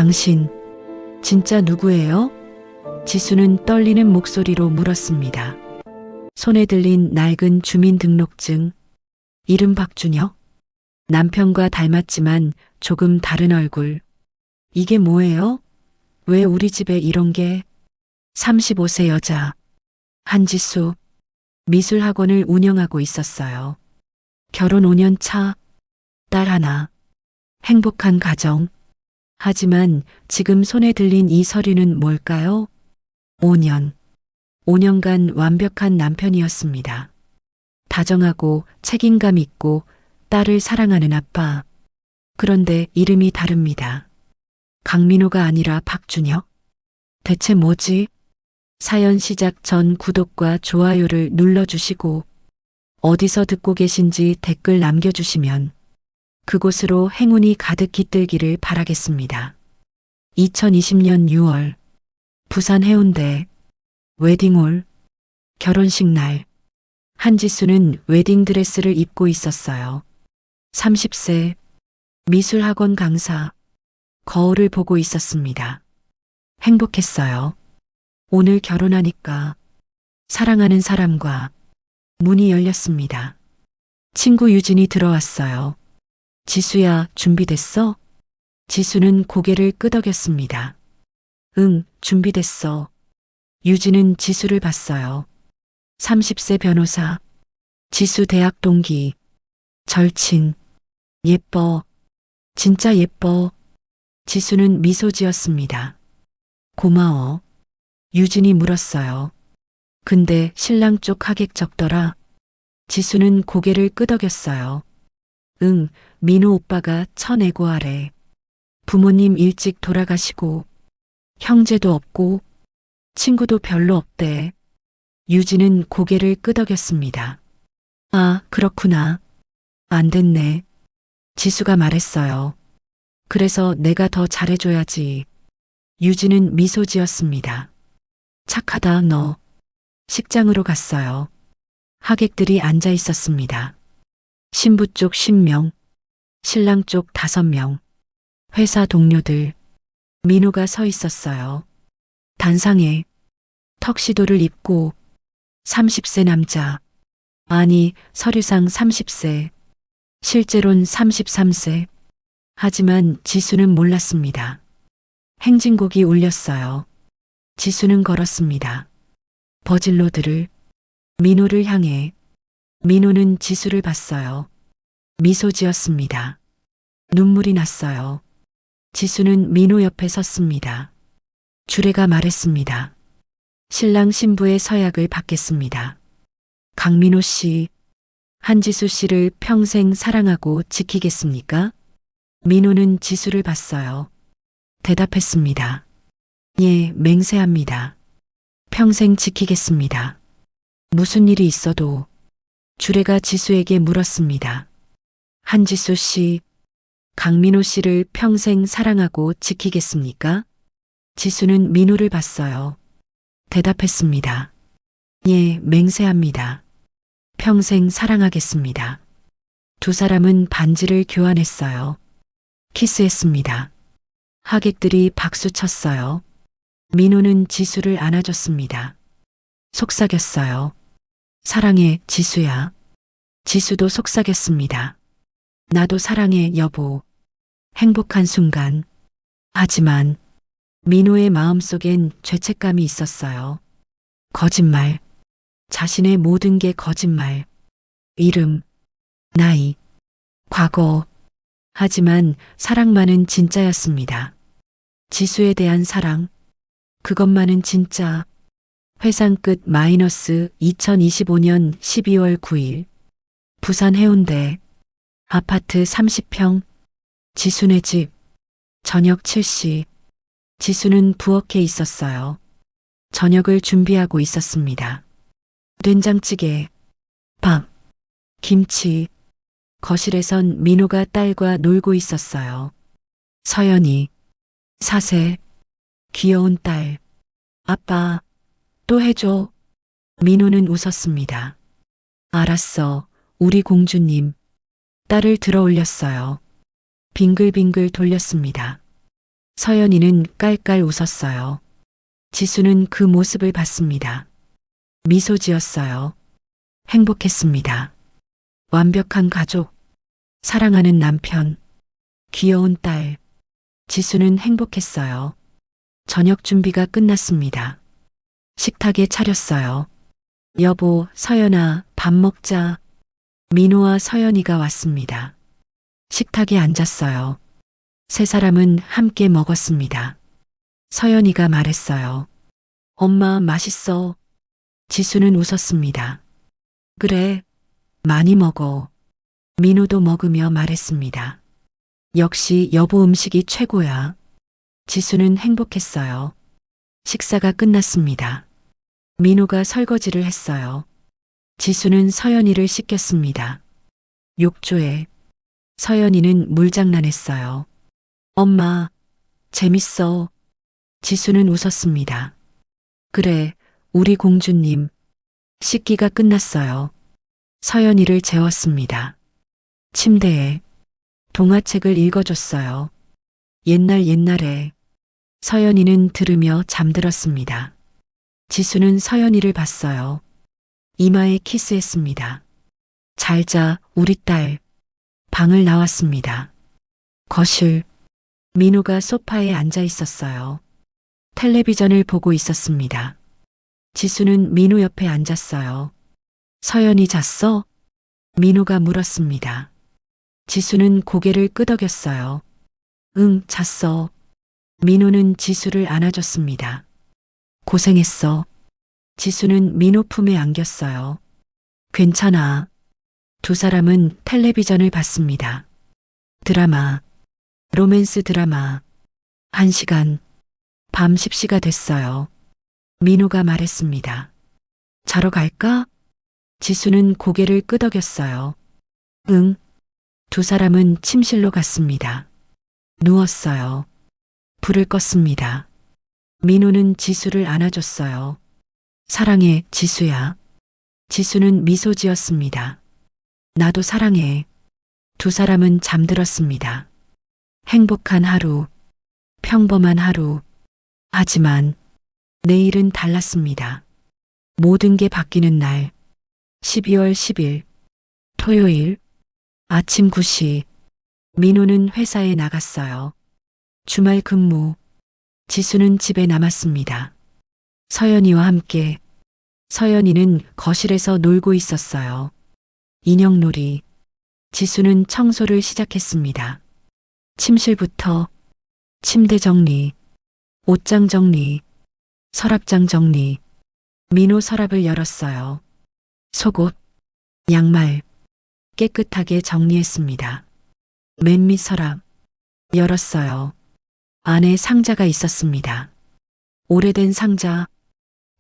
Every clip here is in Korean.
당신, 진짜 누구예요? 지수는 떨리는 목소리로 물었습니다. 손에 들린 낡은 주민등록증. 이름 박준혁? 남편과 닮았지만 조금 다른 얼굴. 이게 뭐예요? 왜 우리 집에 이런 게? 35세 여자. 한지수. 미술학원을 운영하고 있었어요. 결혼 5년 차. 딸 하나. 행복한 가정. 하지만 지금 손에 들린 이 서류는 뭘까요? 5년. 5년간 완벽한 남편이었습니다. 다정하고 책임감 있고 딸을 사랑하는 아빠. 그런데 이름이 다릅니다. 강민호가 아니라 박준혁? 대체 뭐지? 사연 시작 전 구독과 좋아요를 눌러주시고 어디서 듣고 계신지 댓글 남겨주시면 그곳으로 행운이 가득 깃들기를 바라겠습니다. 2020년 6월 부산 해운대 웨딩홀 결혼식 날 한지수는 웨딩드레스를 입고 있었어요. 30세 미술학원 강사 거울을 보고 있었습니다. 행복했어요. 오늘 결혼하니까 사랑하는 사람과 문이 열렸습니다. 친구 유진이 들어왔어요. 지수야, 준비됐어? 지수는 고개를 끄덕였습니다. 응, 준비됐어. 유진은 지수를 봤어요. 30세 변호사. 지수 대학 동기. 절친. 예뻐. 진짜 예뻐. 지수는 미소 지었습니다. 고마워. 유진이 물었어요. 근데 신랑 쪽 하객 적더라. 지수는 고개를 끄덕였어요. 응, 민호 오빠가 천애고하래. 부모님 일찍 돌아가시고 형제도 없고 친구도 별로 없대. 유진은 고개를 끄덕였습니다. 아, 그렇구나. 안 됐네. 지수가 말했어요. 그래서 내가 더 잘해줘야지. 유진은 미소 지었습니다. 착하다, 너. 식장으로 갔어요. 하객들이 앉아 있었습니다. 신부 쪽 10명, 신랑 쪽 5명, 회사 동료들. 민호가 서 있었어요. 단상에 턱시도를 입고 30세 남자. 아니, 서류상 30세, 실제론 33세. 하지만 지수는 몰랐습니다. 행진곡이 울렸어요. 지수는 걸었습니다. 버질로드를, 민호를 향해. 민호는 지수를 봤어요. 미소 지었습니다. 눈물이 났어요. 지수는 민호 옆에 섰습니다. 주례가 말했습니다. 신랑 신부의 서약을 받겠습니다. 강민호 씨, 한지수 씨를 평생 사랑하고 지키겠습니까? 민호는 지수를 봤어요. 대답했습니다. 예, 맹세합니다. 평생 지키겠습니다. 무슨 일이 있어도. 주례가 지수에게 물었습니다. 한지수 씨, 강민호 씨를 평생 사랑하고 지키겠습니까? 지수는 민호를 봤어요. 대답했습니다. 예, 맹세합니다. 평생 사랑하겠습니다. 두 사람은 반지를 교환했어요. 키스했습니다. 하객들이 박수 쳤어요. 민호는 지수를 안아줬습니다. 속삭였어요. 사랑해, 지수야. 지수도 속삭였습니다. 나도 사랑해, 여보. 행복한 순간. 하지만 민호의 마음속엔 죄책감이 있었어요. 거짓말. 자신의 모든 게 거짓말. 이름, 나이, 과거. 하지만 사랑만은 진짜였습니다. 지수에 대한 사랑. 그것만은 진짜. 회상 끝 마이너스 2025년 12월 9일. 부산 해운대. 아파트 30평. 지수네 집. 저녁 7시. 지수는 부엌에 있었어요. 저녁을 준비하고 있었습니다. 된장찌개, 밥, 김치. 거실에선 민호가 딸과 놀고 있었어요. 서연이, 4세, 귀여운 딸. 아빠, 또 해줘. 민호는 웃었습니다. 알았어, 우리 공주님. 딸을 들어 올렸어요. 빙글빙글 돌렸습니다. 서연이는 깔깔 웃었어요. 지수는 그 모습을 봤습니다. 미소 지었어요. 행복했습니다. 완벽한 가족, 사랑하는 남편, 귀여운 딸. 지수는 행복했어요. 저녁 준비가 끝났습니다. 식탁에 차렸어요. 여보, 서연아, 밥 먹자. 민호와 서연이가 왔습니다. 식탁에 앉았어요. 세 사람은 함께 먹었습니다. 서연이가 말했어요. 엄마, 맛있어. 지수는 웃었습니다. 그래, 많이 먹어. 민호도 먹으며 말했습니다. 역시 여보 음식이 최고야. 지수는 행복했어요. 식사가 끝났습니다. 민호가 설거지를 했어요. 지수는 서연이를 씻겼습니다. 욕조에 서연이는 물장난했어요. 엄마, 재밌어. 지수는 웃었습니다. 그래, 우리 공주님. 씻기가 끝났어요. 서연이를 재웠습니다. 침대에 동화책을 읽어줬어요. 옛날에 서연이는 들으며 잠들었습니다. 지수는 서연이를 봤어요. 이마에 키스했습니다. 잘 자, 우리 딸. 방을 나왔습니다. 거실. 민호가 소파에 앉아 있었어요. 텔레비전을 보고 있었습니다. 지수는 민호 옆에 앉았어요. 서연이 잤어? 민호가 물었습니다. 지수는 고개를 끄덕였어요. 응, 잤어. 민호는 지수를 안아줬습니다. 고생했어. 지수는 민호 품에 안겼어요. 괜찮아. 두 사람은 텔레비전을 봤습니다. 드라마, 로맨스 드라마. 1시간, 밤 10시가 됐어요. 민호가 말했습니다. 자러 갈까? 지수는 고개를 끄덕였어요. 응. 두 사람은 침실로 갔습니다. 누웠어요. 불을 껐습니다. 민호는 지수를 안아줬어요. 사랑해, 지수야. 지수는 미소 지었습니다. 나도 사랑해. 두 사람은 잠들었습니다. 행복한 하루, 평범한 하루. 하지만 내일은 달랐습니다. 모든 게 바뀌는 날. 12월 10일, 토요일, 아침 9시. 민호는 회사에 나갔어요. 주말 근무. 지수는 집에 남았습니다. 서연이와 함께. 서연이는 거실에서 놀고 있었어요. 인형놀이. 지수는 청소를 시작했습니다. 침실부터 침대 정리, 옷장 정리, 서랍장 정리. 민호 서랍을 열었어요. 속옷, 양말 깨끗하게 정리했습니다. 맨 밑 서랍 열었어요. 안에 상자가 있었습니다. 오래된 상자,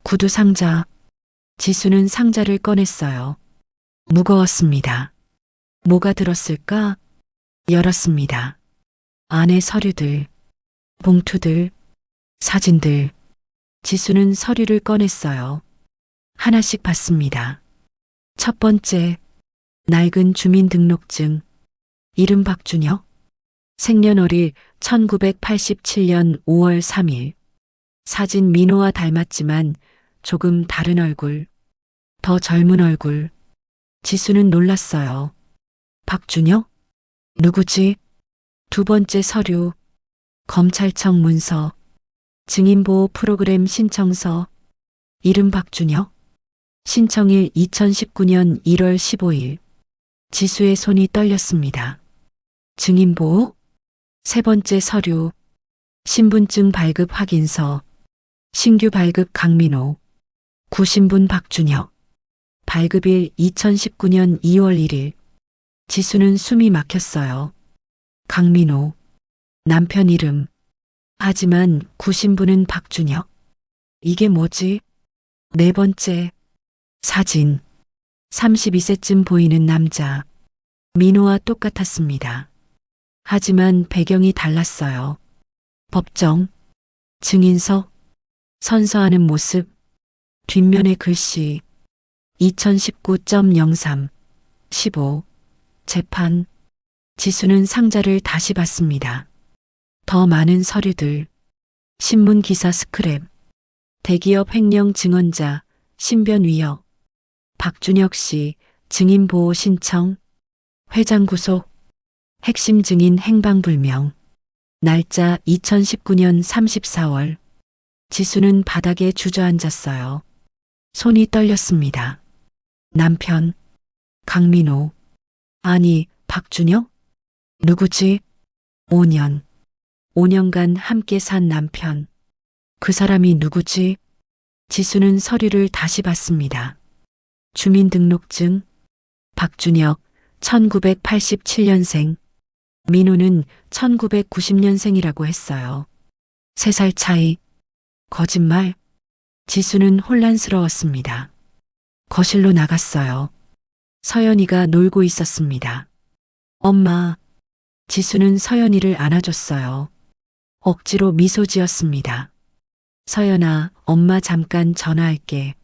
구두 상자. 지수는 상자를 꺼냈어요. 무거웠습니다. 뭐가 들었을까? 열었습니다. 안에 서류들, 봉투들, 사진들. 지수는 서류를 꺼냈어요. 하나씩 봤습니다. 첫 번째, 낡은 주민등록증. 이름 박준혁. 생년월일 1987년 5월 3일. 사진 민호와 닮았지만 조금 다른 얼굴. 더 젊은 얼굴. 지수는 놀랐어요. 박준혁? 누구지? 두 번째 서류. 검찰청 문서. 증인보호 프로그램 신청서. 이름 박준혁. 신청일 2019년 1월 15일. 지수의 손이 떨렸습니다. 증인보호? 세 번째 서류. 신분증 발급 확인서. 신규 발급 강민호. 구신분 박준혁. 발급일 2019년 2월 1일. 지수는 숨이 막혔어요. 강민호. 남편 이름. 하지만 구신분은 박준혁. 이게 뭐지? 네 번째. 사진. 32세쯤 보이는 남자. 민호와 똑같았습니다. 하지만 배경이 달랐어요. 법정. 증인석. 선서하는 모습. 뒷면의 글씨. 2019.03. 15. 재판. 지수는 상자를 다시 봤습니다. 더 많은 서류들, 신문 기사 스크랩, 대기업 횡령 증언자, 신변 위협, 박준혁 씨 증인 보호 신청, 회장 구속, 핵심 증인 행방불명, 날짜 2019년 34월. 지수는 바닥에 주저앉았어요. 손이 떨렸습니다. 남편, 강민호. 아니, 박준혁? 누구지? 5년간 함께 산 남편. 그 사람이 누구지? 지수는 서류를 다시 봤습니다. 주민등록증, 박준혁, 1987년생. 민호는 1990년생이라고 했어요. 3살 차이. 거짓말. 지수는 혼란스러웠습니다. 거실로 나갔어요. 서연이가 놀고 있었습니다. 엄마. 지수는 서연이를 안아줬어요. 억지로 미소 지었습니다. 서연아, 엄마 잠깐 전화할게.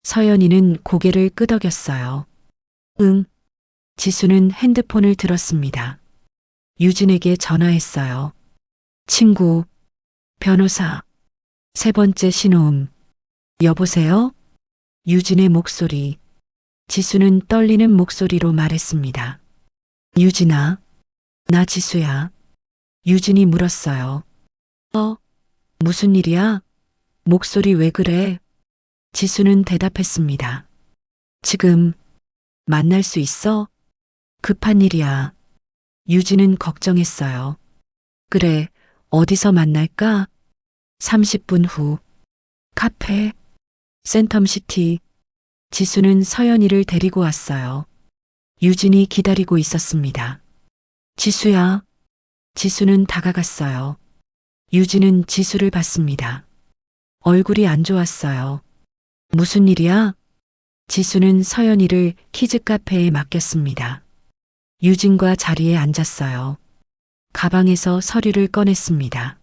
서연이는 고개를 끄덕였어요. 응. 지수는 핸드폰을 들었습니다. 유진에게 전화했어요. 친구, 변호사. 3번째 신호음. 여보세요? 유진의 목소리. 지수는 떨리는 목소리로 말했습니다. 유진아, 나 지수야. 유진이 물었어요. 무슨 일이야? 목소리 왜 그래? 지수는 대답했습니다. 지금 만날 수 있어? 급한 일이야. 유진은 걱정했어요. 그래, 어디서 만날까? 30분 후. 카페, 센텀시티. 지수는 서연이를 데리고 왔어요. 유진이 기다리고 있었습니다. 지수야. 지수는 다가갔어요. 유진은 지수를 봤습니다. 얼굴이 안 좋았어요. 무슨 일이야? 지수는 서연이를 키즈 카페에 맡겼습니다. 유진과 자리에 앉았어요. 가방에서 서류를 꺼냈습니다.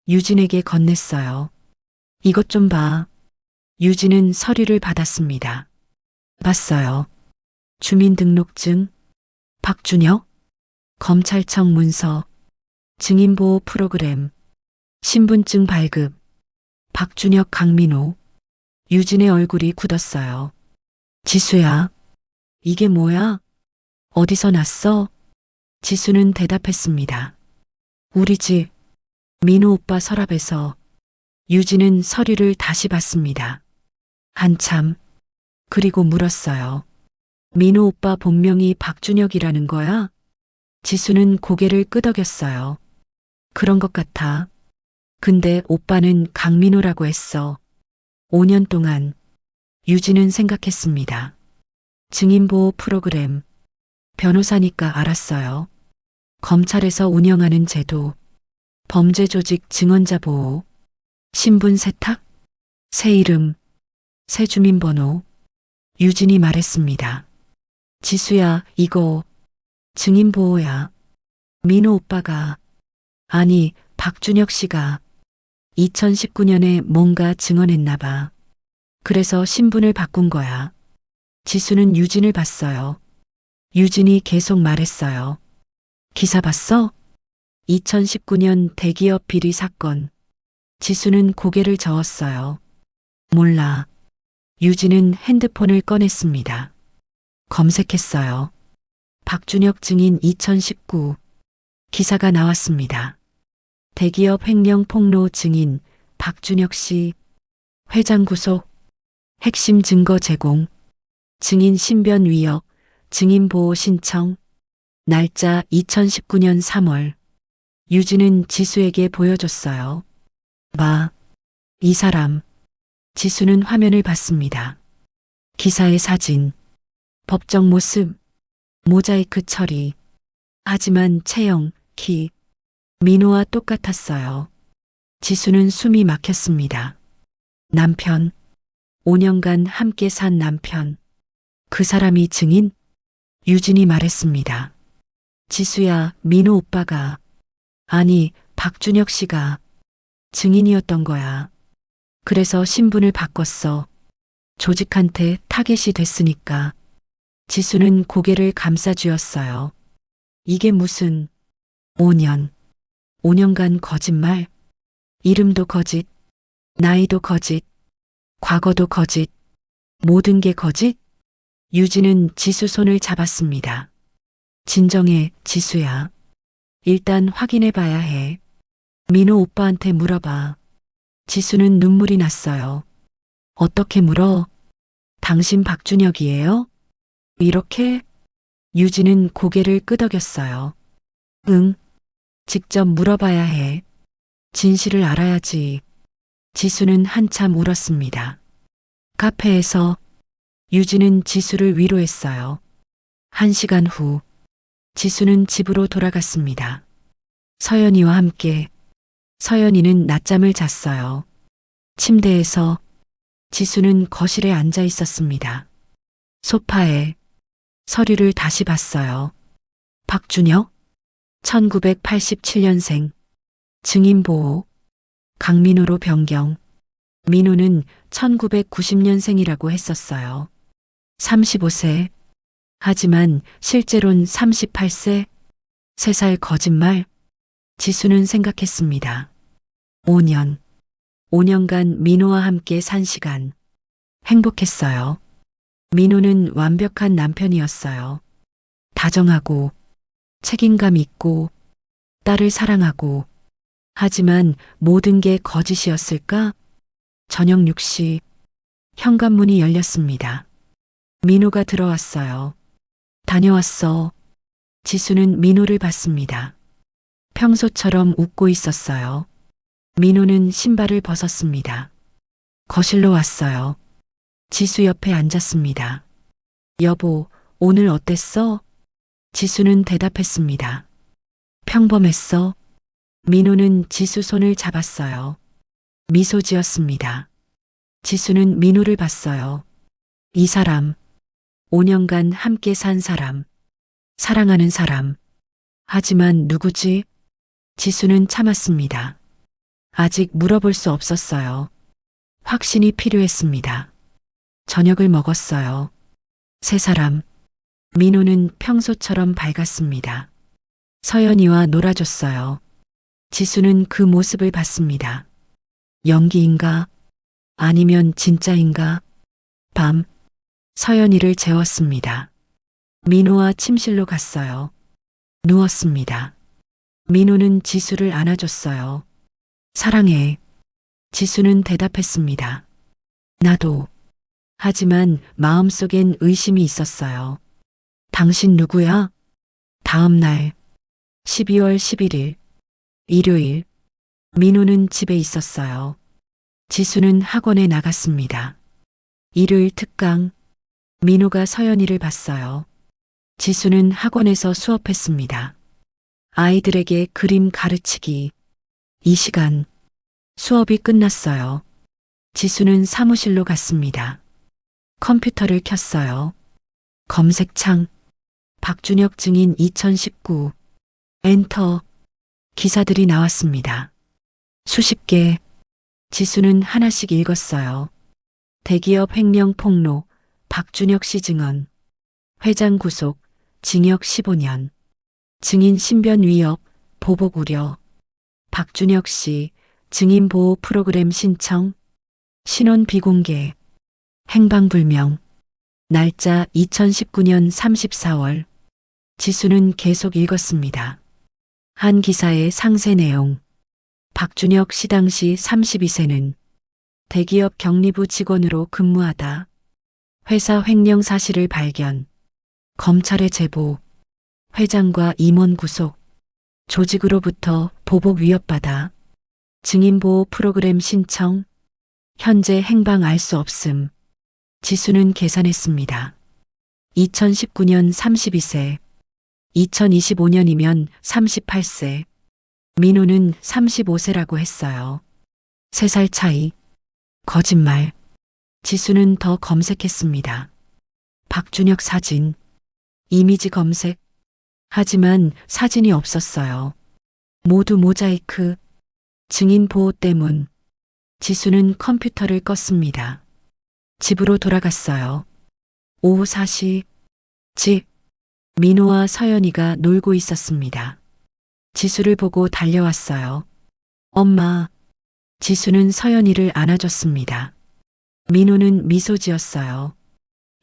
유진에게 건넸어요. 이것 좀 봐. 유진은 서류를 받았습니다. 봤어요. 주민등록증, 박준혁, 검찰청 문서, 증인보호 프로그램, 신분증 발급, 박준혁 강민호. 유진의 얼굴이 굳었어요. 지수야, 이게 뭐야? 어디서 났어? 지수는 대답했습니다. 우리 집, 민호 오빠 서랍에서. 유진은 서류를 다시 봤습니다. 한참, 그리고 물었어요. 민호 오빠 본명이 박준혁이라는 거야? 지수는 고개를 끄덕였어요. 그런 것 같아. 근데 오빠는 강민호라고 했어. 5년 동안. 유진은 생각했습니다. 증인보호 프로그램. 변호사니까 알았어요. 검찰에서 운영하는 제도. 범죄 조직 증언자 보호. 신분 세탁? 새 이름. 새 주민번호. 유진이 말했습니다. 지수야, 이거 증인보호야. 민호 오빠가, 아니, 박준혁 씨가 2019년에 뭔가 증언했나 봐. 그래서 신분을 바꾼 거야. 지수는 유진을 봤어요. 유진이 계속 말했어요. 기사 봤어? 2019년 대기업 비리 사건. 지수는 고개를 저었어요. 몰라. 유진은 핸드폰을 꺼냈습니다. 검색했어요. 박준혁 증인 2019. 기사가 나왔습니다. 대기업 횡령 폭로 증인 박준혁 씨. 회장 구속. 핵심 증거 제공. 증인 신변 위협. 증인 보호 신청. 날짜 2019년 3월. 유진은 지수에게 보여줬어요. 봐. 이 사람. 지수는 화면을 봤습니다. 기사의 사진. 법정 모습. 모자이크 처리. 하지만 체형, 키. 민호와 똑같았어요. 지수는 숨이 막혔습니다. 남편. 5년간 함께 산 남편. 그 사람이 증인? 유진이 말했습니다. 지수야, 민호 오빠가, 아니, 박준혁 씨가 증인이었던 거야. 그래서 신분을 바꿨어. 조직한테 타겟이 됐으니까. 지수는 고개를 감싸 쥐었어요. 이게 무슨 5년. 5년간 거짓말, 이름도 거짓, 나이도 거짓, 과거도 거짓, 모든 게 거짓? 유진은 지수 손을 잡았습니다. 진정해, 지수야. 일단 확인해 봐야 해. 민호 오빠한테 물어봐. 지수는 눈물이 났어요. 어떻게 물어? 당신 박준혁이에요? 이렇게? 유진은 고개를 끄덕였어요. 응. 직접 물어봐야 해. 진실을 알아야지. 지수는 한참 울었습니다. 카페에서 유진은 지수를 위로했어요. 1시간 후 지수는 집으로 돌아갔습니다. 서연이와 함께 서연이는 낮잠을 잤어요. 침대에서 지수는 거실에 앉아 있었습니다. 소파에 서류를 다시 봤어요. 박준혁? 1987년생. 증인보호. 강민호로 변경. 민호는 1990년생이라고 했었어요. 35세. 하지만 실제론 38세. 3살 거짓말. 지수는 생각했습니다. 5년. 5년간 민호와 함께 산 시간. 행복했어요. 민호는 완벽한 남편이었어요. 다정하고 책임감 있고 딸을 사랑하고. 하지만 모든 게 거짓이었을까? 저녁 6시 현관문이 열렸습니다. 민호가 들어왔어요. 다녀왔어. 지수는 민호를 봤습니다. 평소처럼 웃고 있었어요. 민호는 신발을 벗었습니다. 거실로 왔어요. 지수 옆에 앉았습니다. 여보, 오늘 어땠어? 지수는 대답했습니다. 평범했어. 민호는 지수 손을 잡았어요. 미소 지었습니다. 지수는 민호를 봤어요. 이 사람, 5년간 함께 산 사람, 사랑하는 사람. 하지만 누구지? 지수는 참았습니다. 아직 물어볼 수 없었어요. 확신이 필요했습니다. 저녁을 먹었어요. 세 사람. 민호는 평소처럼 밝았습니다. 서연이와 놀아줬어요. 지수는 그 모습을 봤습니다. 연기인가? 아니면 진짜인가? 밤, 서연이를 재웠습니다. 민호와 침실로 갔어요. 누웠습니다. 민호는 지수를 안아줬어요. 사랑해. 지수는 대답했습니다. 나도. 하지만 마음속엔 의심이 있었어요. 당신 누구야? 다음 날, 12월 11일, 일요일, 민호는 집에 있었어요. 지수는 학원에 나갔습니다. 일요일 특강, 민호가 서연이를 봤어요. 지수는 학원에서 수업했습니다. 아이들에게 그림 가르치기. 이 시간, 수업이 끝났어요. 지수는 사무실로 갔습니다. 컴퓨터를 켰어요. 검색창, 박준혁 증인 2019, 엔터, 기사들이 나왔습니다. 수십 개. 지수는 하나씩 읽었어요. 대기업 횡령 폭로, 박준혁 씨 증언. 회장 구속, 징역 15년. 증인 신변 위협, 보복 우려. 박준혁 씨, 증인 보호 프로그램 신청. 신원 비공개. 행방불명. 날짜 2019년 34월. 지수는 계속 읽었습니다. 한 기사의 상세 내용. 박준혁 씨 당시 32세는 대기업 경리부 직원으로 근무하다. 회사 횡령 사실을 발견. 검찰에 제보. 회장과 임원 구속. 조직으로부터 보복 위협받아. 증인보호 프로그램 신청. 현재 행방 알 수 없음. 지수는 계산했습니다. 2019년 32세. 2025년이면 38세. 민호는 35세라고 했어요. 3살 차이. 거짓말. 지수는 더 검색했습니다. 박준혁 사진. 이미지 검색. 하지만 사진이 없었어요. 모두 모자이크. 증인 보호 때문. 지수는 컴퓨터를 껐습니다. 집으로 돌아갔어요. 오후 4시. 집. 민호와 서연이가 놀고 있었습니다. 지수를 보고 달려왔어요. 엄마. 지수는 서연이를 안아줬습니다. 민호는 미소 지었어요.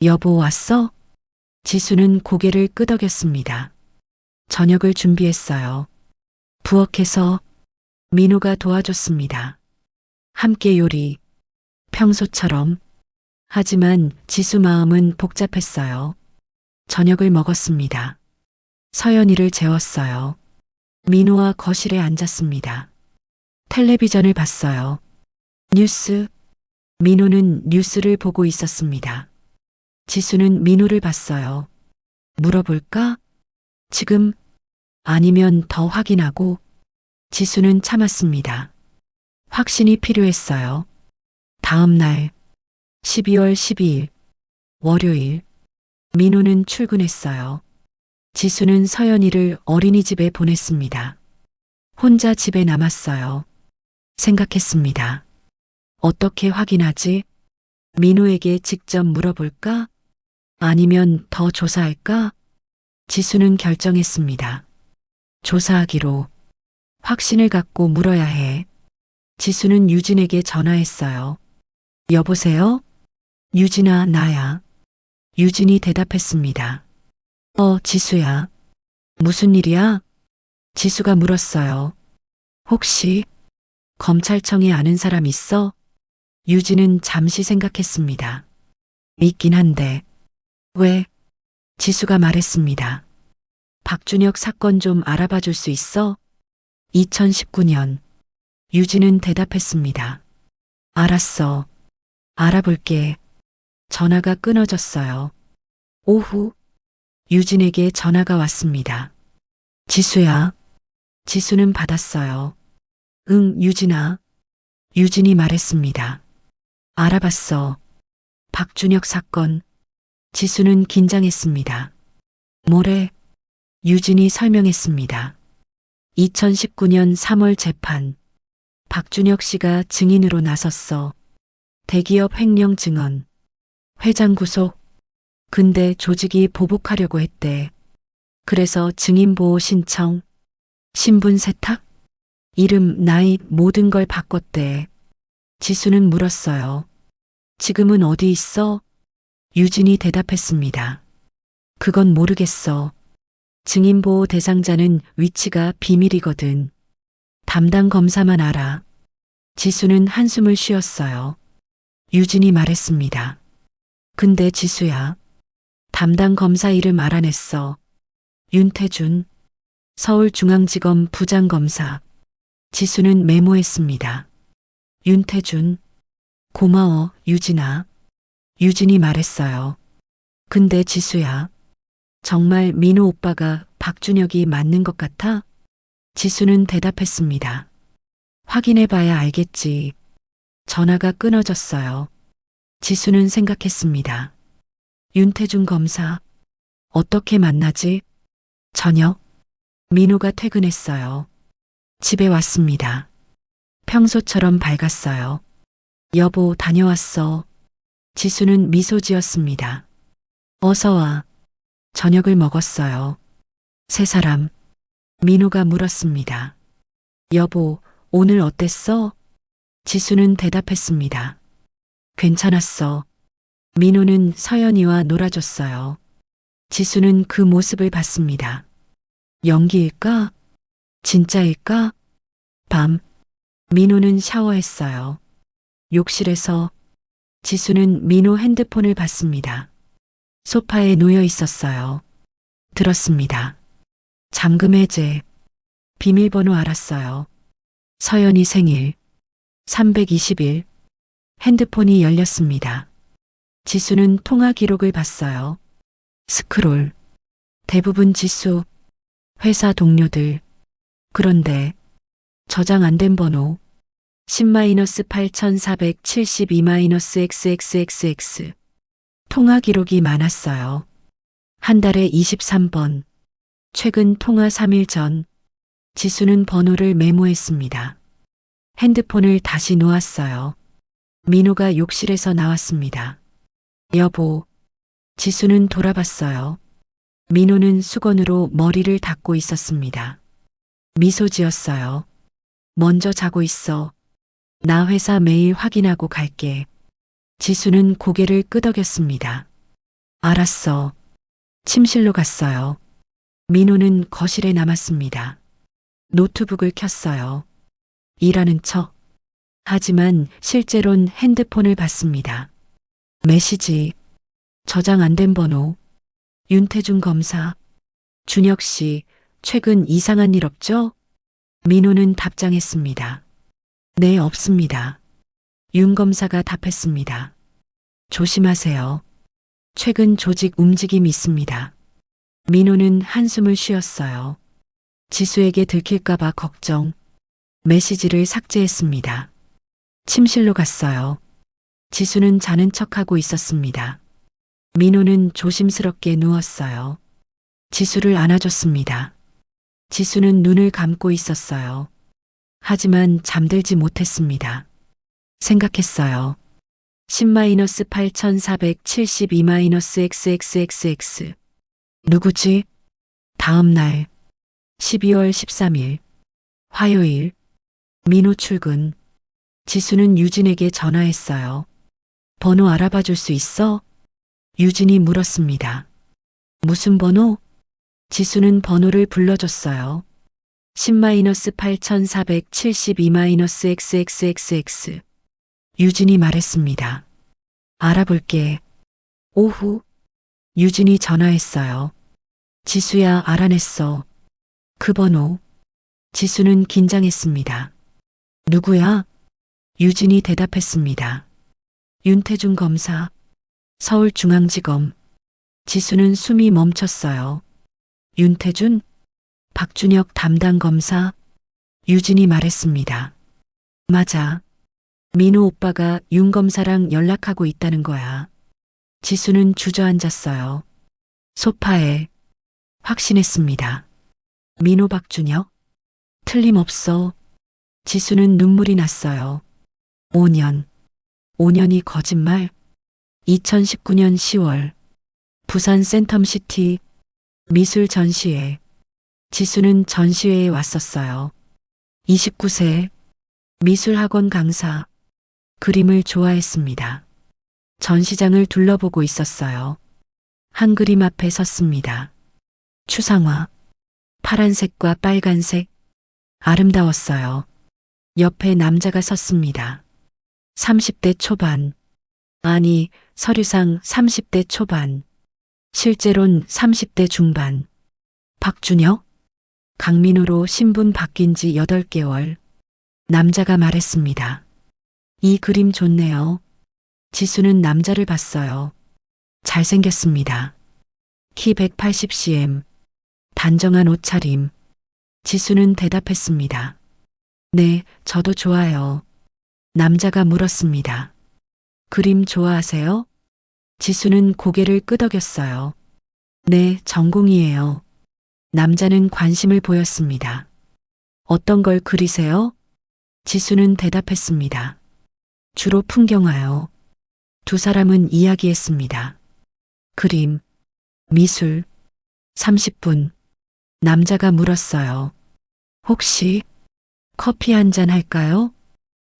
여보 왔어? 지수는 고개를 끄덕였습니다. 저녁을 준비했어요. 부엌에서 민호가 도와줬습니다. 함께 요리, 평소처럼. 하지만 지수 마음은 복잡했어요. 저녁을 먹었습니다. 서연이를 재웠어요. 민호와 거실에 앉았습니다. 텔레비전을 봤어요. 뉴스. 민호는 뉴스를 보고 있었습니다. 지수는 민호를 봤어요. 물어볼까? 지금? 아니면 더 확인하고? 지수는 참았습니다. 확신이 필요했어요. 다음 날 12월 12일 월요일 민호는 출근했어요. 지수는 서연이를 어린이집에 보냈습니다. 혼자 집에 남았어요. 생각했습니다. 어떻게 확인하지? 민호에게 직접 물어볼까? 아니면 더 조사할까? 지수는 결정했습니다. 조사하기로. 확신을 갖고 물어야 해. 지수는 유진에게 전화했어요. 여보세요? 유진아, 나야. 유진이 대답했습니다. 지수야. 무슨 일이야? 지수가 물었어요. 혹시 검찰청에 아는 사람 있어? 유진은 잠시 생각했습니다. 있긴 한데. 왜? 지수가 말했습니다. 박준혁 사건 좀 알아봐 줄 수 있어? 2019년. 유진은 대답했습니다. 알았어. 알아볼게. 전화가 끊어졌어요. 오후. 유진에게 전화가 왔습니다. 지수야. 지수는 받았어요. 응, 유진아. 유진이 말했습니다. 알아봤어. 박준혁 사건. 지수는 긴장했습니다. 뭐래? 유진이 설명했습니다. 2019년 3월 재판. 박준혁 씨가 증인으로 나섰어. 대기업 횡령 증언. 회장 구속. 근데 조직이 보복하려고 했대. 그래서 증인보호 신청. 신분 세탁? 이름, 나이, 모든 걸 바꿨대. 지수는 물었어요. 지금은 어디 있어? 유진이 대답했습니다. 그건 모르겠어. 증인보호 대상자는 위치가 비밀이거든. 담당 검사만 알아. 지수는 한숨을 쉬었어요. 유진이 말했습니다. 근데 지수야. 담당 검사 이름 알아냈어. 윤태준. 서울중앙지검 부장검사. 지수는 메모했습니다. 윤태준. 고마워, 유진아. 유진이 말했어요. 근데 지수야. 정말 민호 오빠가 박준혁이 맞는 것 같아? 지수는 대답했습니다. 확인해봐야 알겠지. 전화가 끊어졌어요. 지수는 생각했습니다. 윤태준 검사. 어떻게 만나지? 저녁. 민호가 퇴근했어요. 집에 왔습니다. 평소처럼 밝았어요. 여보, 다녀왔어. 지수는 미소 지었습니다. 어서 와. 저녁을 먹었어요. 세 사람. 민호가 물었습니다. 여보, 오늘 어땠어? 지수는 대답했습니다. 괜찮았어. 민호는 서연이와 놀아줬어요. 지수는 그 모습을 봤습니다. 연기일까? 진짜일까? 밤. 민호는 샤워했어요. 욕실에서 지수는 민호 핸드폰을 봤습니다. 소파에 놓여 있었어요. 들었습니다. 잠금 해제. 비밀번호 알았어요. 서연이 생일. 320일. 핸드폰이 열렸습니다. 지수는 통화 기록을 봤어요. 스크롤. 대부분 지수. 회사 동료들. 그런데 저장 안 된 번호. 10-8472-XXX. 통화 기록이 많았어요. 한 달에 23번. 최근 통화 3일 전. 지수는 번호를 메모했습니다. 핸드폰을 다시 놓았어요. 민호가 욕실에서 나왔습니다. 여보. 지수는 돌아봤어요. 민호는 수건으로 머리를 닦고 있었습니다. 미소 지었어요. 먼저 자고 있어. 나 회사 메일 확인하고 갈게. 지수는 고개를 끄덕였습니다. 알았어. 침실로 갔어요. 민호는 거실에 남았습니다. 노트북을 켰어요. 일하는 척. 하지만 실제론 핸드폰을 봤습니다. 메시지. 저장 안 된 번호. 윤태중 검사. 준혁 씨, 최근 이상한 일 없죠? 민호는 답장했습니다. 네, 없습니다. 윤 검사가 답했습니다. 조심하세요. 최근 조직 움직임이 있습니다. 민호는 한숨을 쉬었어요. 지수에게 들킬까봐 걱정. 메시지를 삭제했습니다. 침실로 갔어요. 지수는 자는 척하고 있었습니다. 민호는 조심스럽게 누웠어요. 지수를 안아줬습니다. 지수는 눈을 감고 있었어요. 하지만 잠들지 못했습니다. 생각했어요. 10-8472-XXXX. 누구지? 다음 날 12월 13일 화요일 민호 출근. 지수는 유진에게 전화했어요. 번호 알아봐 줄 수 있어? 유진이 물었습니다. 무슨 번호? 지수는 번호를 불러줬어요. 10-8472-XXXX. 유진이 말했습니다. 알아볼게. 오후. 유진이 전화했어요. 지수야, 알아냈어. 그 번호. 지수는 긴장했습니다. 누구야? 유진이 대답했습니다. 윤태중 검사. 서울중앙지검. 지수는 숨이 멈췄어요. 윤태준? 박준혁 담당 검사. 유진이 말했습니다. 맞아. 민호 오빠가 윤 검사랑 연락하고 있다는 거야. 지수는 주저앉았어요. 소파에. 확신했습니다. 민호 박준혁? 틀림없어. 지수는 눈물이 났어요. 5년. 5년이 거짓말? 2019년 10월. 부산 센텀시티 미술 전시회. 지수는 전시회에 왔었어요. 29세. 미술학원 강사. 그림을 좋아했습니다. 전시장을 둘러보고 있었어요. 한 그림 앞에 섰습니다. 추상화. 파란색과 빨간색. 아름다웠어요. 옆에 남자가 섰습니다. 30대 초반. 아니, 서류상 30대 초반. 실제론 30대 중반. 박준혁? 강민호로 신분 바뀐 지 8개월. 남자가 말했습니다. 이 그림 좋네요. 지수는 남자를 봤어요. 잘생겼습니다. 키 180cm. 단정한 옷차림. 지수는 대답했습니다. 네, 저도 좋아요. 남자가 물었습니다. 그림 좋아하세요? 지수는 고개를 끄덕였어요. 네, 전공이에요. 남자는 관심을 보였습니다. 어떤 걸 그리세요? 지수는 대답했습니다. 주로 풍경화요. 두 사람은 이야기했습니다. 그림, 미술. 30분. 남자가 물었어요. 혹시 커피 한 잔 할까요?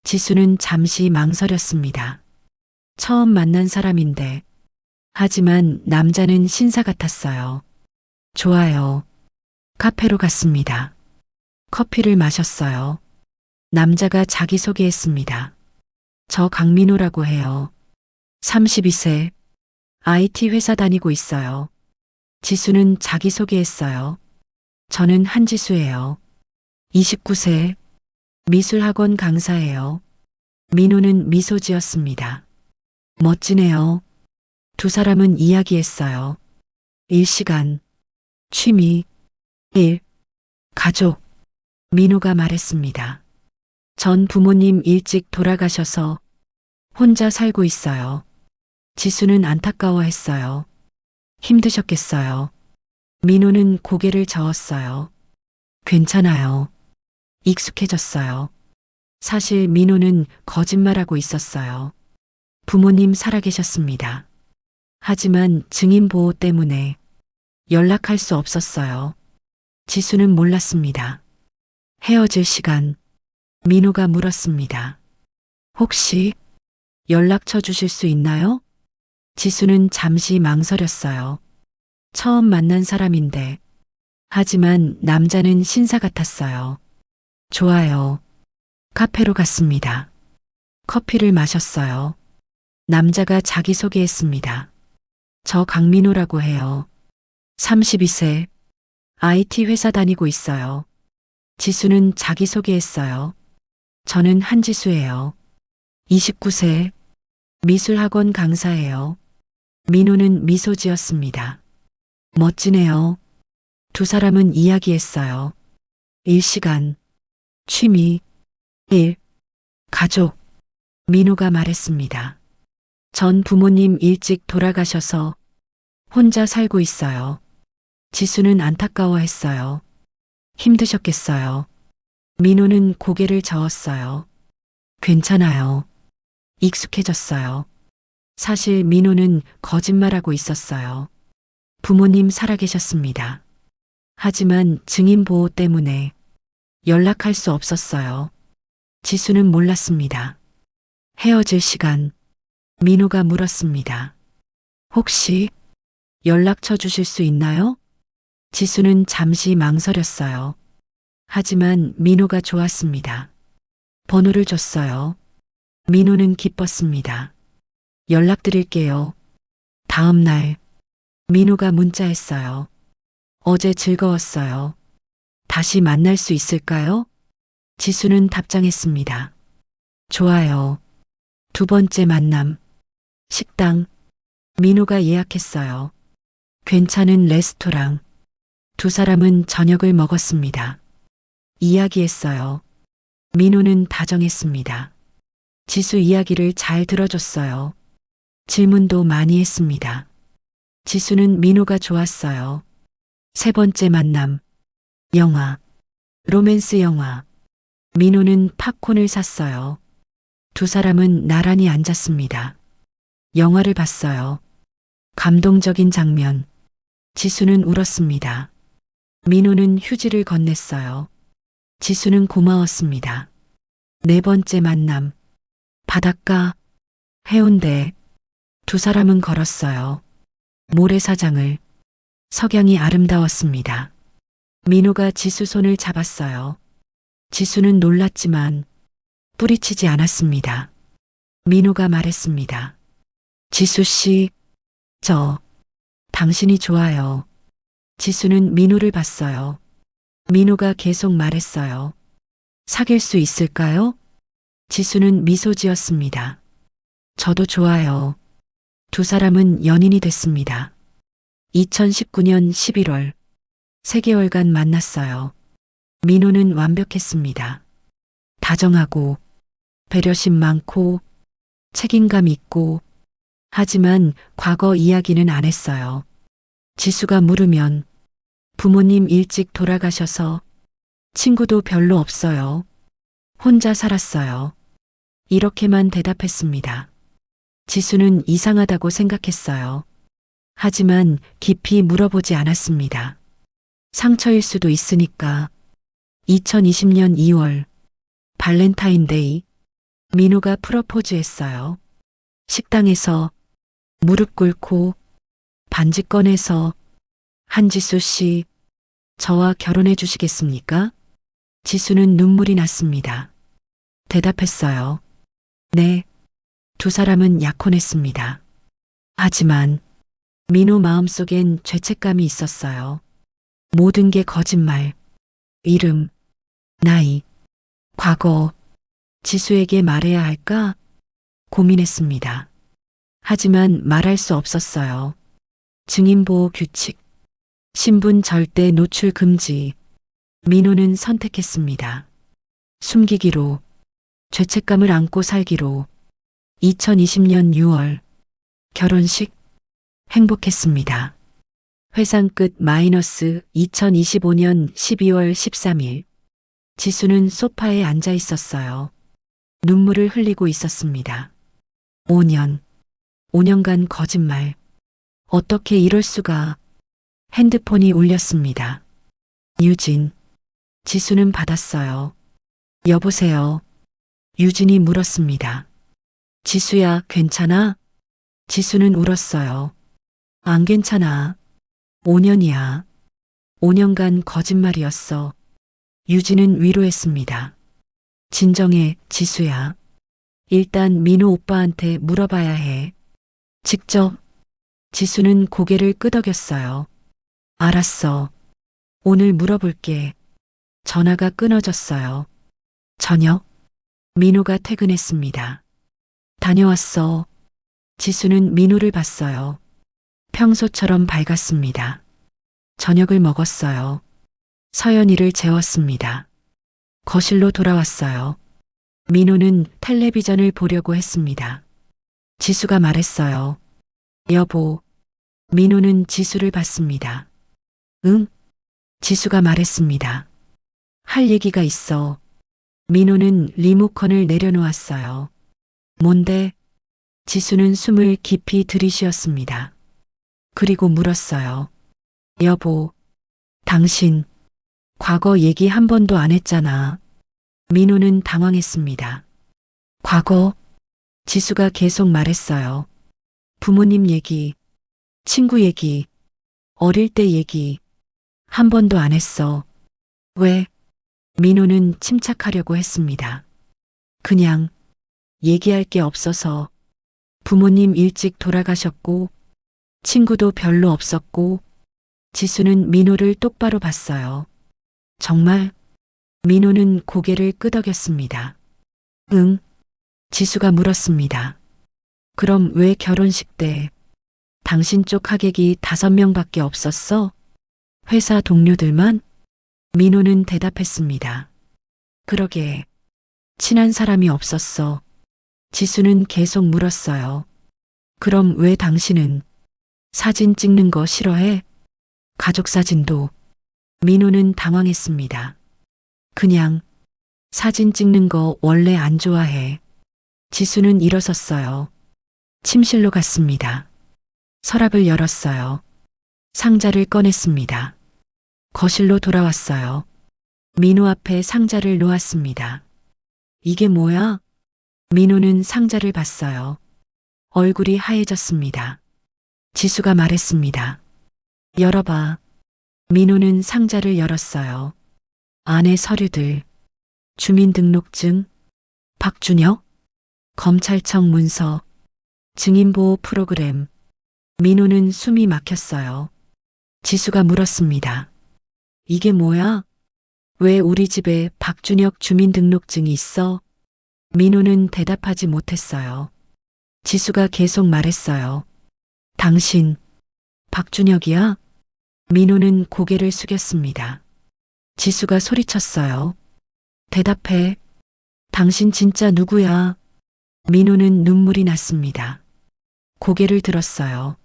지수는 잠시 망설였습니다. 처음 만난 사람인데. 하지만 남자는 신사 같았어요. 좋아요. 카페로 갔습니다. 커피를 마셨어요. 남자가 자기소개했습니다. 저 강민호라고 해요. 32세. IT 회사 다니고 있어요. 지수는 자기소개했어요. 저는 한지수예요. 29세. 미술학원 강사예요. 민호는 미소 지었습니다. 멋지네요. 두 사람은 이야기했어요. 일시간. 취미. 일. 가족. 민호가 말했습니다. 전 부모님 일찍 돌아가셔서 혼자 살고 있어요. 지수는 안타까워했어요. 힘드셨겠어요. 민호는 고개를 저었어요. 괜찮아요. 익숙해졌어요. 사실 민호는 거짓말하고 있었어요. 부모님 살아계셨습니다. 하지만 증인 보호 때문에 연락할 수 없었어요. 지수는 몰랐습니다. 헤어질 시간. 민호가 물었습니다. 혹시 연락처 주실 수 있나요? 지수는 잠시 망설였어요. 처음 만난 사람인데. 하지만 남자는 신사 같았어요. 좋아요. 카페로 갔습니다. 커피를 마셨어요. 남자가 자기소개했습니다. 저 강민호라고 해요. 32세. IT 회사 다니고 있어요. 지수는 자기소개했어요. 저는 한지수예요. 29세. 미술학원 강사예요. 민호는 미소 지었습니다. 멋지네요. 두 사람은 이야기했어요. 일시간. 취미. 일. 가족. 민호가 말했습니다. 전 부모님 일찍 돌아가셔서 혼자 살고 있어요. 지수는 안타까워했어요. 힘드셨겠어요. 민호는 고개를 저었어요. 괜찮아요. 익숙해졌어요. 사실 민호는 거짓말하고 있었어요. 부모님 살아계셨습니다. 하지만 증인 보호 때문에 연락할 수 없었어요. 지수는 몰랐습니다. 헤어질 시간. 민호가 물었습니다. 혹시 연락처 주실 수 있나요? 지수는 잠시 망설였어요. 하지만 민호가 좋았습니다. 번호를 줬어요. 민호는 기뻤습니다. 연락드릴게요. 다음 날 민호가 문자했어요. 어제 즐거웠어요. 다시 만날 수 있을까요? 지수는 답장했습니다. 좋아요. 두 번째 만남. 식당. 민호가 예약했어요. 괜찮은 레스토랑. 두 사람은 저녁을 먹었습니다. 이야기했어요. 민호는 다정했습니다. 지수 이야기를 잘 들어줬어요. 질문도 많이 했습니다. 지수는 민호가 좋았어요. 세 번째 만남. 영화. 로맨스 영화. 민호는 팝콘을 샀어요. 두 사람은 나란히 앉았습니다. 영화를 봤어요. 감동적인 장면. 지수는 울었습니다. 민호는 휴지를 건넸어요. 지수는 고마웠습니다. 네 번째 만남. 바닷가. 해운대. 두 사람은 걸었어요. 모래사장을. 석양이 아름다웠습니다. 민호가 지수 손을 잡았어요. 지수는 놀랐지만 뿌리치지 않았습니다. 민호가 말했습니다. 지수 씨, 당신이 좋아요. 지수는 민호를 봤어요. 민호가 계속 말했어요. 사귈 수 있을까요? 지수는 미소 지었습니다. 저도 좋아요. 두 사람은 연인이 됐습니다. 2019년 11월 3개월간 만났어요. 민호는 완벽했습니다. 다정하고 배려심 많고 책임감 있고 하지만 과거 이야기는 안 했어요. 지수가 물으면 부모님 일찍 돌아가셔서 친구도 별로 없어요. 혼자 살았어요. 이렇게만 대답했습니다. 지수는 이상하다고 생각했어요. 하지만 깊이 물어보지 않았습니다. 상처일 수도 있으니까. 2020년 2월 발렌타인데이. 민호가 프러포즈했어요. 식당에서 무릎 꿇고 반지 꺼내서 한지수 씨, 저와 결혼해 주시겠습니까? 지수는 눈물이 났습니다. 대답했어요. 네. 두 사람은 약혼했습니다. 하지만 민호 마음속엔 죄책감이 있었어요. 모든 게 거짓말. 이름, 나이, 과거. 지수에게 말해야 할까? 고민했습니다. 하지만 말할 수 없었어요. 증인보호 규칙, 신분 절대 노출 금지. 민호는 선택했습니다. 숨기기로, 죄책감을 안고 살기로. 2020년 6월 결혼식. 행복했습니다. 회상 끝 마이너스 2025년 12월 13일. 지수는 소파에 앉아 있었어요. 눈물을 흘리고 있었습니다. 5년간 거짓말. 어떻게 이럴 수가. 핸드폰이 울렸습니다. 유진. 지수는 받았어요. 여보세요. 유진이 물었습니다. 지수야, 괜찮아? 지수는 울었어요. 안 괜찮아. 5년이야. 5년간 거짓말이었어. 유진은 위로했습니다. 진정해, 지수야. 일단 민호 오빠한테 물어봐야 해. 직접. 지수는 고개를 끄덕였어요. 알았어. 오늘 물어볼게. 전화가 끊어졌어요. 저녁. 민호가 퇴근했습니다. 다녀왔어. 지수는 민호를 봤어요. 평소처럼 밝았습니다. 저녁을 먹었어요. 서연이를 재웠습니다. 거실로 돌아왔어요. 민호는 텔레비전을 보려고 했습니다. 지수가 말했어요. 여보. 민호는 지수를 봤습니다. 응? 지수가 말했습니다. 할 얘기가 있어. 민호는 리모컨을 내려놓았어요. 뭔데? 지수는 숨을 깊이 들이쉬었습니다. 그리고 물었어요. 여보, 당신 과거 얘기 한 번도 안 했잖아. 민호는 당황했습니다. 과거? 지수가 계속 말했어요. 부모님 얘기, 친구 얘기, 어릴 때 얘기 한 번도 안 했어. 왜? 민호는 침착하려고 했습니다. 그냥 얘기할 게 없어서. 부모님 일찍 돌아가셨고 친구도 별로 없었고. 지수는 민호를 똑바로 봤어요. 정말? 민호는 고개를 끄덕였습니다. 응? 지수가 물었습니다. 그럼 왜 결혼식 때 당신 쪽 하객이 5명밖에 없었어? 회사 동료들만? 민호는 대답했습니다. 그러게. 친한 사람이 없었어. 지수는 계속 물었어요. 그럼 왜 당신은 사진 찍는 거 싫어해? 가족 사진도. 민호는 당황했습니다. 그냥 사진 찍는 거 원래 안 좋아해. 지수는 일어섰어요. 침실로 갔습니다. 서랍을 열었어요. 상자를 꺼냈습니다. 거실로 돌아왔어요. 민호 앞에 상자를 놓았습니다. 이게 뭐야? 민호는 상자를 봤어요. 얼굴이 하얘졌습니다. 지수가 말했습니다. 열어봐. 민호는 상자를 열었어요. 안에 서류들, 주민등록증, 박준혁, 검찰청 문서, 증인보호 프로그램. 민호는 숨이 막혔어요. 지수가 물었습니다. 이게 뭐야? 왜 우리 집에 박준혁 주민등록증이 있어? 민호는 대답하지 못했어요. 지수가 계속 말했어요. 당신, 박준혁이야? 민호는 고개를 숙였습니다. 지수가 소리쳤어요. 대답해. 당신 진짜 누구야? 민호는 눈물이 났습니다. 고개를 들었어요.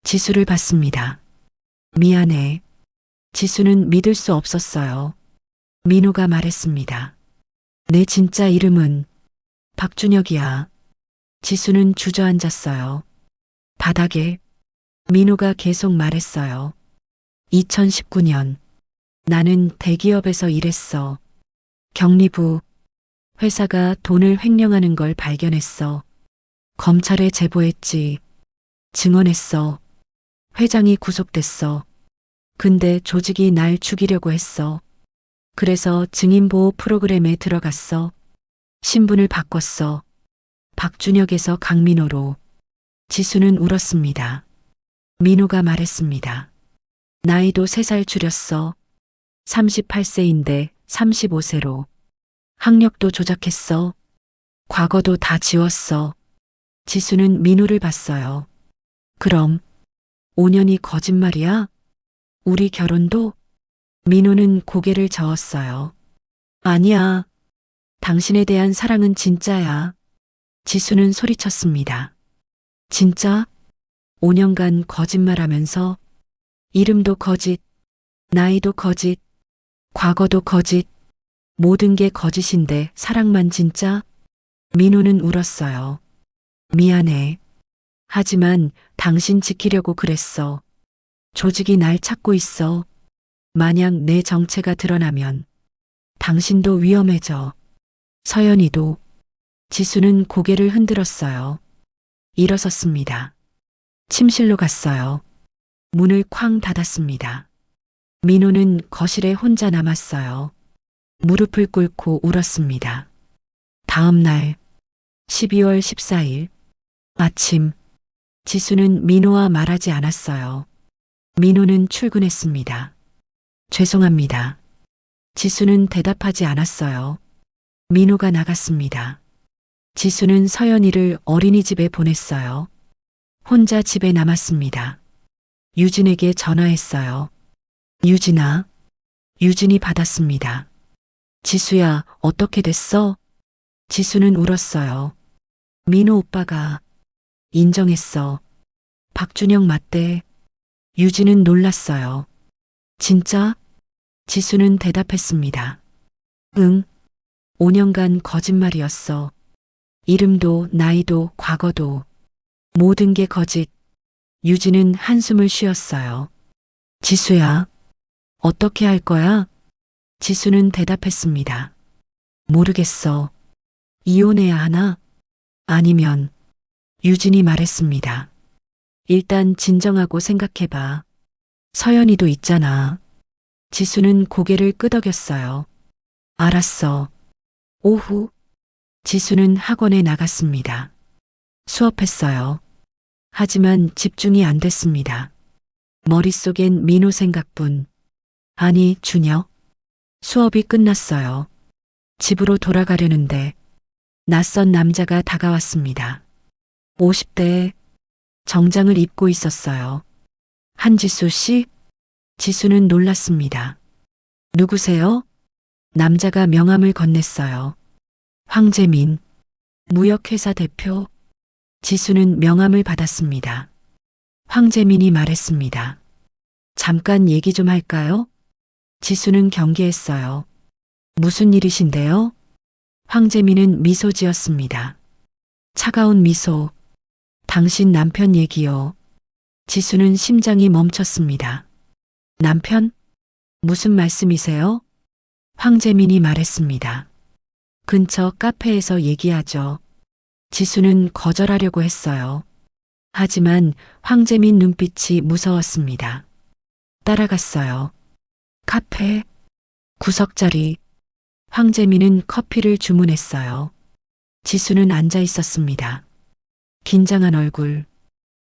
지수를 봤습니다. 미안해. 지수는 믿을 수 없었어요. 민호가 말했습니다. 내 진짜 이름은 박준혁이야. 지수는 주저앉았어요. 바닥에. 민호가 계속 말했어요. 2019년 나는 대기업에서 일했어. 경리부. 회사가 돈을 횡령하는 걸 발견했어. 검찰에 제보했지. 증언했어. 회장이 구속됐어. 근데 조직이 날 죽이려고 했어. 그래서 증인보호 프로그램에 들어갔어. 신분을 바꿨어. 박준혁에서 강민호로. 지수는 울었습니다. 민호가 말했습니다. 나이도 3살 줄였어. 38세인데 35세로. 학력도 조작했어. 과거도 다 지웠어. 지수는 민호를 봤어요. 그럼 5년이 거짓말이야? 우리 결혼도? 민호는 고개를 저었어요. 아니야. 당신에 대한 사랑은 진짜야. 지수는 소리쳤습니다. 진짜? 5년간 거짓말하면서 이름도 거짓, 나이도 거짓, 과거도 거짓, 모든 게 거짓인데 사랑만 진짜? 민호는 울었어요. 미안해. 하지만 당신 지키려고 그랬어. 조직이 날 찾고 있어. 만약 내 정체가 드러나면 당신도 위험해져. 서연이도. 지수는 고개를 흔들었어요. 일어섰습니다. 침실로 갔어요. 문을 쾅 닫았습니다. 민호는 거실에 혼자 남았어요. 무릎을 꿇고 울었습니다. 다음 날 12월 14일 아침 지수는 민호와 말하지 않았어요. 민호는 출근했습니다. 죄송합니다. 지수는 대답하지 않았어요. 민호가 나갔습니다. 지수는 서연이를 어린이집에 보냈어요. 혼자 집에 남았습니다. 유진에게 전화했어요. 유진아. 유진이 받았습니다. 지수야, 어떻게 됐어? 지수는 울었어요. 민호 오빠가 인정했어. 박준영 맞대. 유진은 놀랐어요. 진짜? 지수는 대답했습니다. 응. 5년간 거짓말이었어. 이름도 나이도 과거도 모든 게 거짓. 유진은 한숨을 쉬었어요. 지수야, 어떻게 할 거야? 지수는 대답했습니다. 모르겠어. 이혼해야 하나? 아니면 유진이 말했습니다. 일단 진정하고 생각해봐. 서연이도 있잖아. 지수는 고개를 끄덕였어요. 알았어. 오후 지수는 학원에 나갔습니다. 수업했어요. 하지만 집중이 안 됐습니다. 머릿속엔 민호 생각뿐. 아니, 준혁. 수업이 끝났어요. 집으로 돌아가려는데 낯선 남자가 다가왔습니다. 50대에 정장을 입고 있었어요. 한지수 씨? 지수는 놀랐습니다. 누구세요? 남자가 명함을 건넸어요. 황재민, 무역회사 대표. 지수는 명함을 받았습니다. 황재민이 말했습니다. 잠깐 얘기 좀 할까요? 지수는 경계했어요. 무슨 일이신데요? 황재민은 미소 지었습니다. 차가운 미소. 당신 남편 얘기요. 지수는 심장이 멈췄습니다. 남편? 무슨 말씀이세요? 황재민이 말했습니다. 근처 카페에서 얘기하죠. 지수는 거절하려고 했어요. 하지만 황재민 눈빛이 무서웠습니다. 따라갔어요. 카페, 구석자리. 황재민은 커피를 주문했어요. 지수는 앉아 있었습니다. 긴장한 얼굴.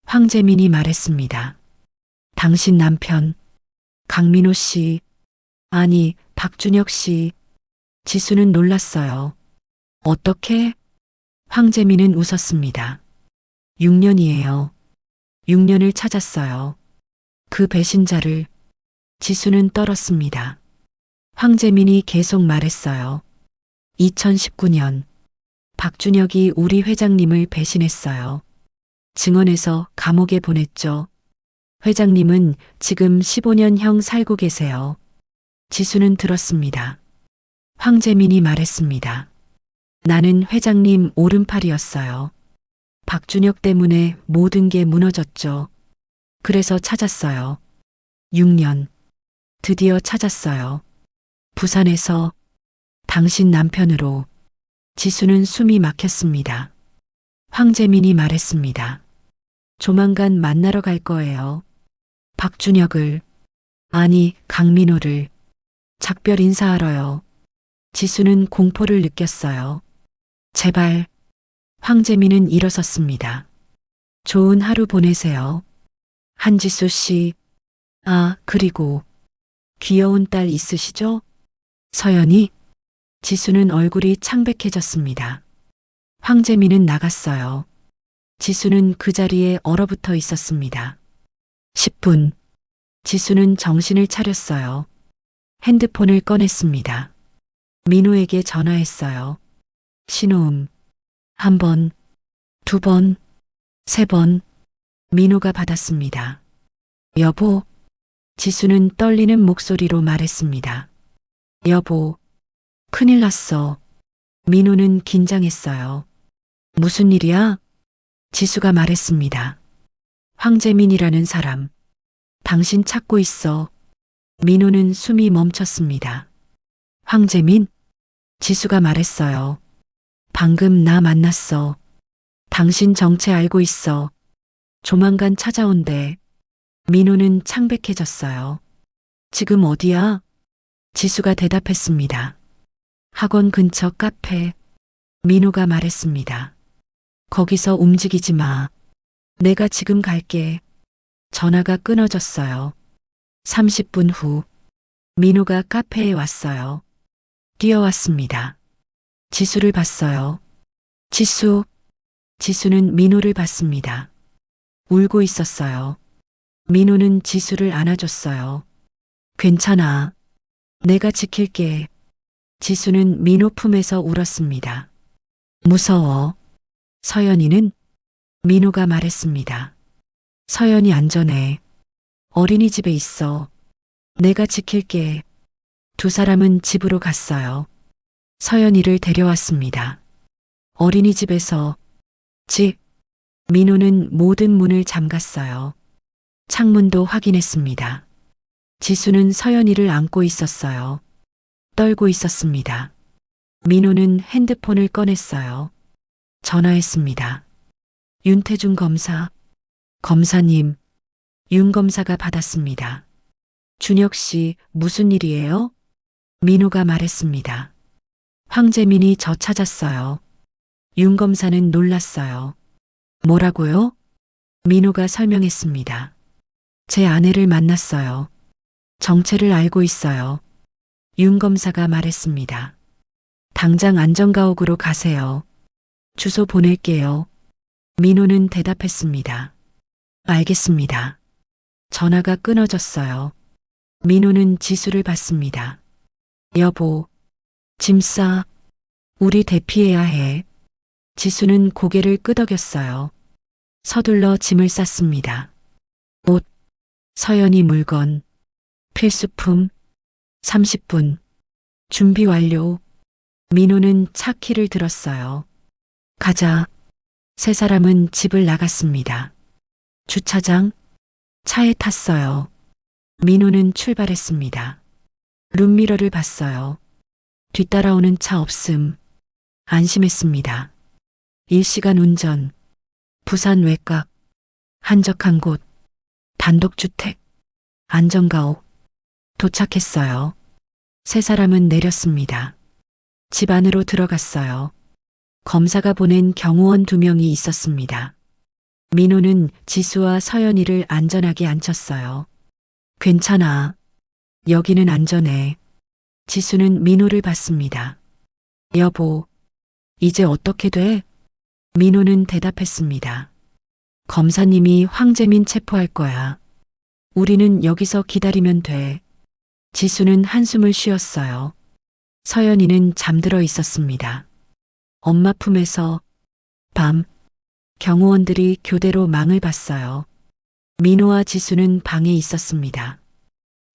황재민이 말했습니다. 당신 남편, 강민호 씨, 아니, 박준혁 씨. 지수는 놀랐어요. 어떻게? 황재민은 웃었습니다. 6년이에요. 6년을 찾았어요. 그 배신자를. 지수는 떨었습니다. 황재민이 계속 말했어요. 2019년 박준혁이 우리 회장님을 배신했어요. 증언해서 감옥에 보냈죠. 회장님은 지금 15년형 살고 계세요. 지수는 들었습니다. 황재민이 말했습니다. 나는 회장님 오른팔이었어요. 박준혁 때문에 모든 게 무너졌죠. 그래서 찾았어요. 6년. 드디어 찾았어요. 부산에서 당신 남편으로. 지수는 숨이 막혔습니다. 황재민이 말했습니다. 조만간 만나러 갈 거예요. 박준혁을. 아니, 강민호를. 작별 인사하러요. 지수는 공포를 느꼈어요. 제발. 황재민은 일어섰습니다. 좋은 하루 보내세요. 한지수 씨. 아, 그리고 귀여운 딸 있으시죠? 서연이? 지수는 얼굴이 창백해졌습니다. 황재민은 나갔어요. 지수는 그 자리에 얼어붙어 있었습니다. 10분. 지수는 정신을 차렸어요. 핸드폰을 꺼냈습니다. 민호에게 전화했어요. 신호음. 1번, 2번, 3번. 민호가 받았습니다. 여보. 지수는 떨리는 목소리로 말했습니다. 여보. 큰일 났어. 민호는 긴장했어요. 무슨 일이야? 지수가 말했습니다. 황재민이라는 사람. 당신 찾고 있어. 민호는 숨이 멈췄습니다. 황재민, 지수가 말했어요. 방금 나 만났어. 당신 정체 알고 있어. 조만간 찾아온대. 민호는 창백해졌어요. 지금 어디야? 지수가 대답했습니다. 학원 근처 카페. 민호가 말했습니다. 거기서 움직이지 마. 내가 지금 갈게. 전화가 끊어졌어요. 30분 후, 민호가 카페에 왔어요. 뛰어왔습니다. 지수를 봤어요. 지수. 지수는 민호를 봤습니다. 울고 있었어요. 민호는 지수를 안아줬어요. 괜찮아. 내가 지킬게. 지수는 민호 품에서 울었습니다. 무서워. 서연이는? 민호가 말했습니다. 서연이 안전해. 어린이집에 있어. 내가 지킬게. 두 사람은 집으로 갔어요. 서연이를 데려왔습니다. 어린이집에서 집. 민호는 모든 문을 잠갔어요. 창문도 확인했습니다. 지수는 서연이를 안고 있었어요. 떨고 있었습니다. 민호는 핸드폰을 꺼냈어요. 전화했습니다. 윤태중 검사. 검사님. 윤 검사가 받았습니다. 준혁 씨, 무슨 일이에요? 민호가 말했습니다. 황재민이 저 찾았어요. 윤 검사는 놀랐어요. 뭐라고요? 민호가 설명했습니다. 제 아내를 만났어요. 정체를 알고 있어요. 윤 검사가 말했습니다. 당장 안전가옥으로 가세요. 주소 보낼게요. 민호는 대답했습니다. 알겠습니다. 전화가 끊어졌어요. 민호는 지수를 봤습니다. 여보, 짐 싸. 우리 대피해야 해. 지수는 고개를 끄덕였어요. 서둘러 짐을 쌌습니다. 옷, 서연이 물건, 필수품, 30분. 준비 완료. 민호는 차 키를 들었어요. 가자. 세 사람은 집을 나갔습니다. 주차장, 차에 탔어요. 민호는 출발했습니다. 룸미러를 봤어요. 뒤따라오는 차 없음. 안심했습니다. 1시간 운전. 부산 외곽. 한적한 곳. 단독주택. 안전가옥. 도착했어요. 세 사람은 내렸습니다. 집 안으로 들어갔어요. 검사가 보낸 경호원 2명이 있었습니다. 민호는 지수와 서연이를 안전하게 앉혔어요. 괜찮아. 여기는 안전해. 지수는 민호를 봤습니다. 여보, 이제 어떻게 돼? 민호는 대답했습니다. 검사님이 황재민 체포할 거야. 우리는 여기서 기다리면 돼. 지수는 한숨을 쉬었어요. 서연이는 잠들어 있었습니다. 엄마 품에서 밤 경호원들이 교대로 망을 봤어요. 민호와 지수는 방에 있었습니다.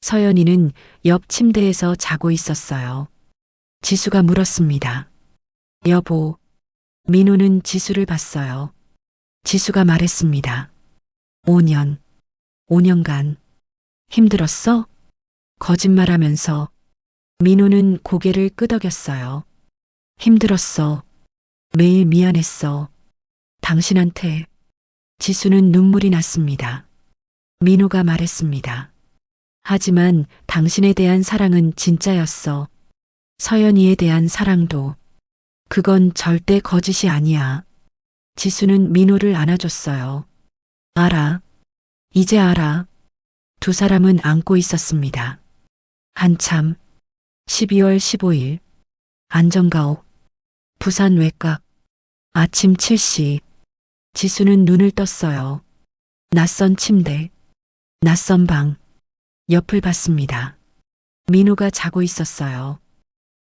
서연이는 옆 침대에서 자고 있었어요. 지수가 물었습니다. 여보, 민호는 지수를 봤어요. 지수가 말했습니다. 5년간. 힘들었어? 거짓말하면서. 민호는 고개를 끄덕였어요. 힘들었어. 매일 미안했어. 당신한테. 지수는 눈물이 났습니다. 민호가 말했습니다. 하지만 당신에 대한 사랑은 진짜였어. 서연이에 대한 사랑도. 그건 절대 거짓이 아니야. 지수는 민호를 안아줬어요. 알아. 이제 알아. 두 사람은 안고 있었습니다. 한참. 12월 15일. 안전가옥. 부산 외곽. 아침 7시. 지수는 눈을 떴어요. 낯선 침대. 낯선 방. 옆을 봤습니다. 민호가 자고 있었어요.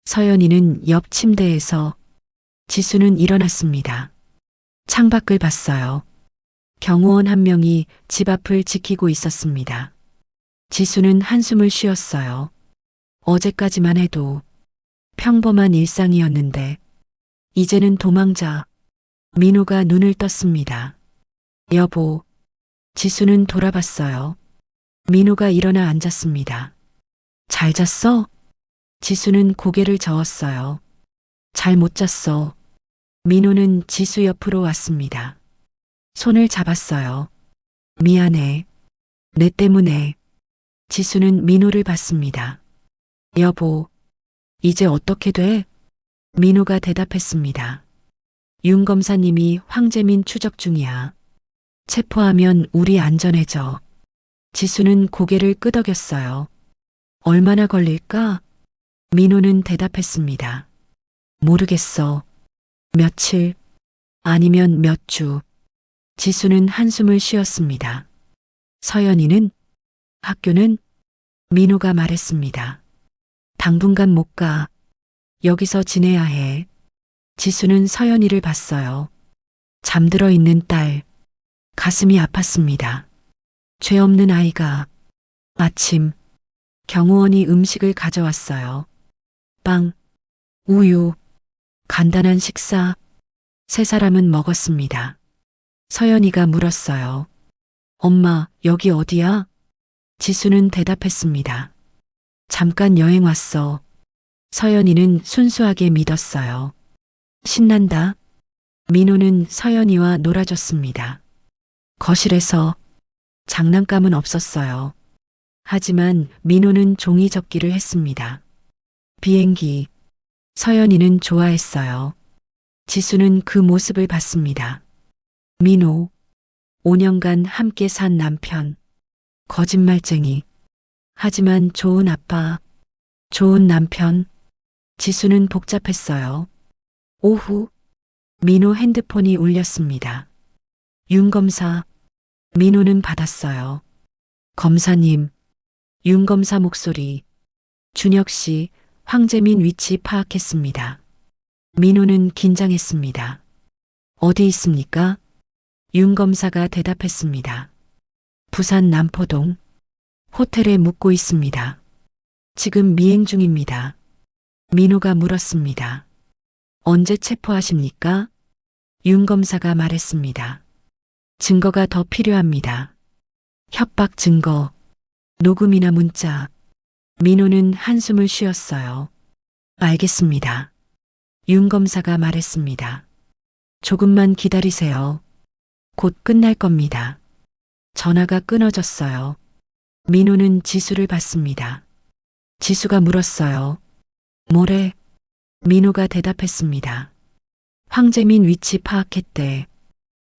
서연이는 옆 침대에서. 지수는 일어났습니다. 창밖을 봤어요. 경호원 1명이 집 앞을 지키고 있었습니다. 지수는 한숨을 쉬었어요. 어제까지만 해도 평범한 일상이었는데 이제는 도망자. 민호가 눈을 떴습니다. 여보. 지수는 돌아봤어요. 민호가 일어나 앉았습니다. 잘 잤어? 지수는 고개를 저었어요. 잘 못 잤어. 민호는 지수 옆으로 왔습니다. 손을 잡았어요. 미안해. 내 때문에. 지수는 민호를 봤습니다. 여보, 이제 어떻게 돼? 민호가 대답했습니다. 윤 검사님이 황재민 추적 중이야. 체포하면 우리 안전해져. 지수는 고개를 끄덕였어요. 얼마나 걸릴까? 민호는 대답했습니다. 모르겠어. 며칠, 아니면 몇 주. 지수는 한숨을 쉬었습니다. 서연이는? 학교는? 민호가 말했습니다. 당분간 못 가. 여기서 지내야 해. 지수는 서연이를 봤어요. 잠들어 있는 딸. 가슴이 아팠습니다. 죄 없는 아이가. 아침, 경호원이 음식을 가져왔어요. 빵, 우유, 간단한 식사. 세 사람은 먹었습니다. 서연이가 물었어요. 엄마, 여기 어디야? 지수는 대답했습니다. 잠깐 여행 왔어. 서연이는 순수하게 믿었어요. 신난다. 민호는 서연이와 놀아줬습니다. 거실에서 장난감은 없었어요. 하지만 민호는 종이 접기를 했습니다. 비행기. 서연이는 좋아했어요. 지수는 그 모습을 봤습니다. 민호. 5년간 함께 산 남편. 거짓말쟁이. 하지만 좋은 아빠. 좋은 남편. 지수는 복잡했어요. 오후. 민호 핸드폰이 울렸습니다. 윤 검사. 민호는 받았어요. 검사님. 윤 검사 목소리. 준혁 씨, 황재민 위치 파악했습니다. 민호는 긴장했습니다. 어디 있습니까? 윤 검사가 대답했습니다. 부산 남포동. 호텔에 묵고 있습니다. 지금 미행 중입니다. 민호가 물었습니다. 언제 체포하십니까? 윤 검사가 말했습니다. 증거가 더 필요합니다. 협박 증거, 녹음이나 문자. 민호는 한숨을 쉬었어요. 알겠습니다. 윤 검사가 말했습니다. 조금만 기다리세요. 곧 끝날 겁니다. 전화가 끊어졌어요. 민호는 지수를 봤습니다. 지수가 물었어요. 뭐래? 민호가 대답했습니다. 황재민 위치 파악했대.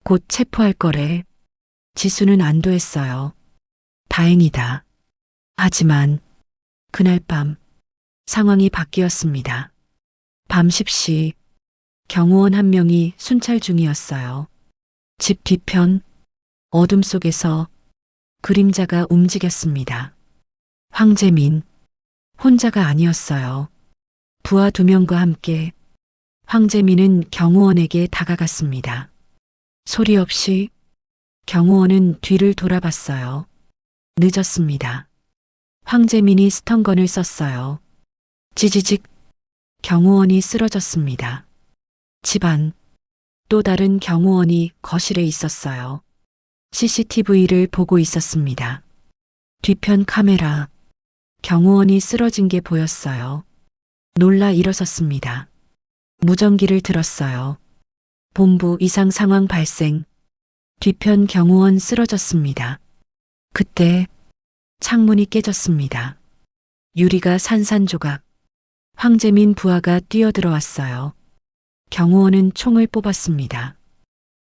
곧 체포할 거래. 지수는 안도했어요. 다행이다. 하지만 그날 밤 상황이 바뀌었습니다. 밤 10시 경호원 한 명이 순찰 중이었어요. 집 뒤편 어둠 속에서 그림자가 움직였습니다. 황재민 혼자가 아니었어요. 부하 2명과 함께 황재민은 경호원에게 다가갔습니다. 소리 없이 경호원은 뒤를 돌아봤어요. 늦었습니다. 황재민이 스턴건을 썼어요. 지지직 경호원이 쓰러졌습니다. 집안 또 다른 경호원이 거실에 있었어요. CCTV를 보고 있었습니다. 뒤편 카메라 경호원이 쓰러진 게 보였어요. 놀라 일어섰습니다. 무전기를 들었어요. 본부 이상 상황 발생. 뒤편 경호원 쓰러졌습니다. 그때 창문이 깨졌습니다. 유리가 산산조각. 황재민 부하가 뛰어들어왔어요. 경호원은 총을 뽑았습니다.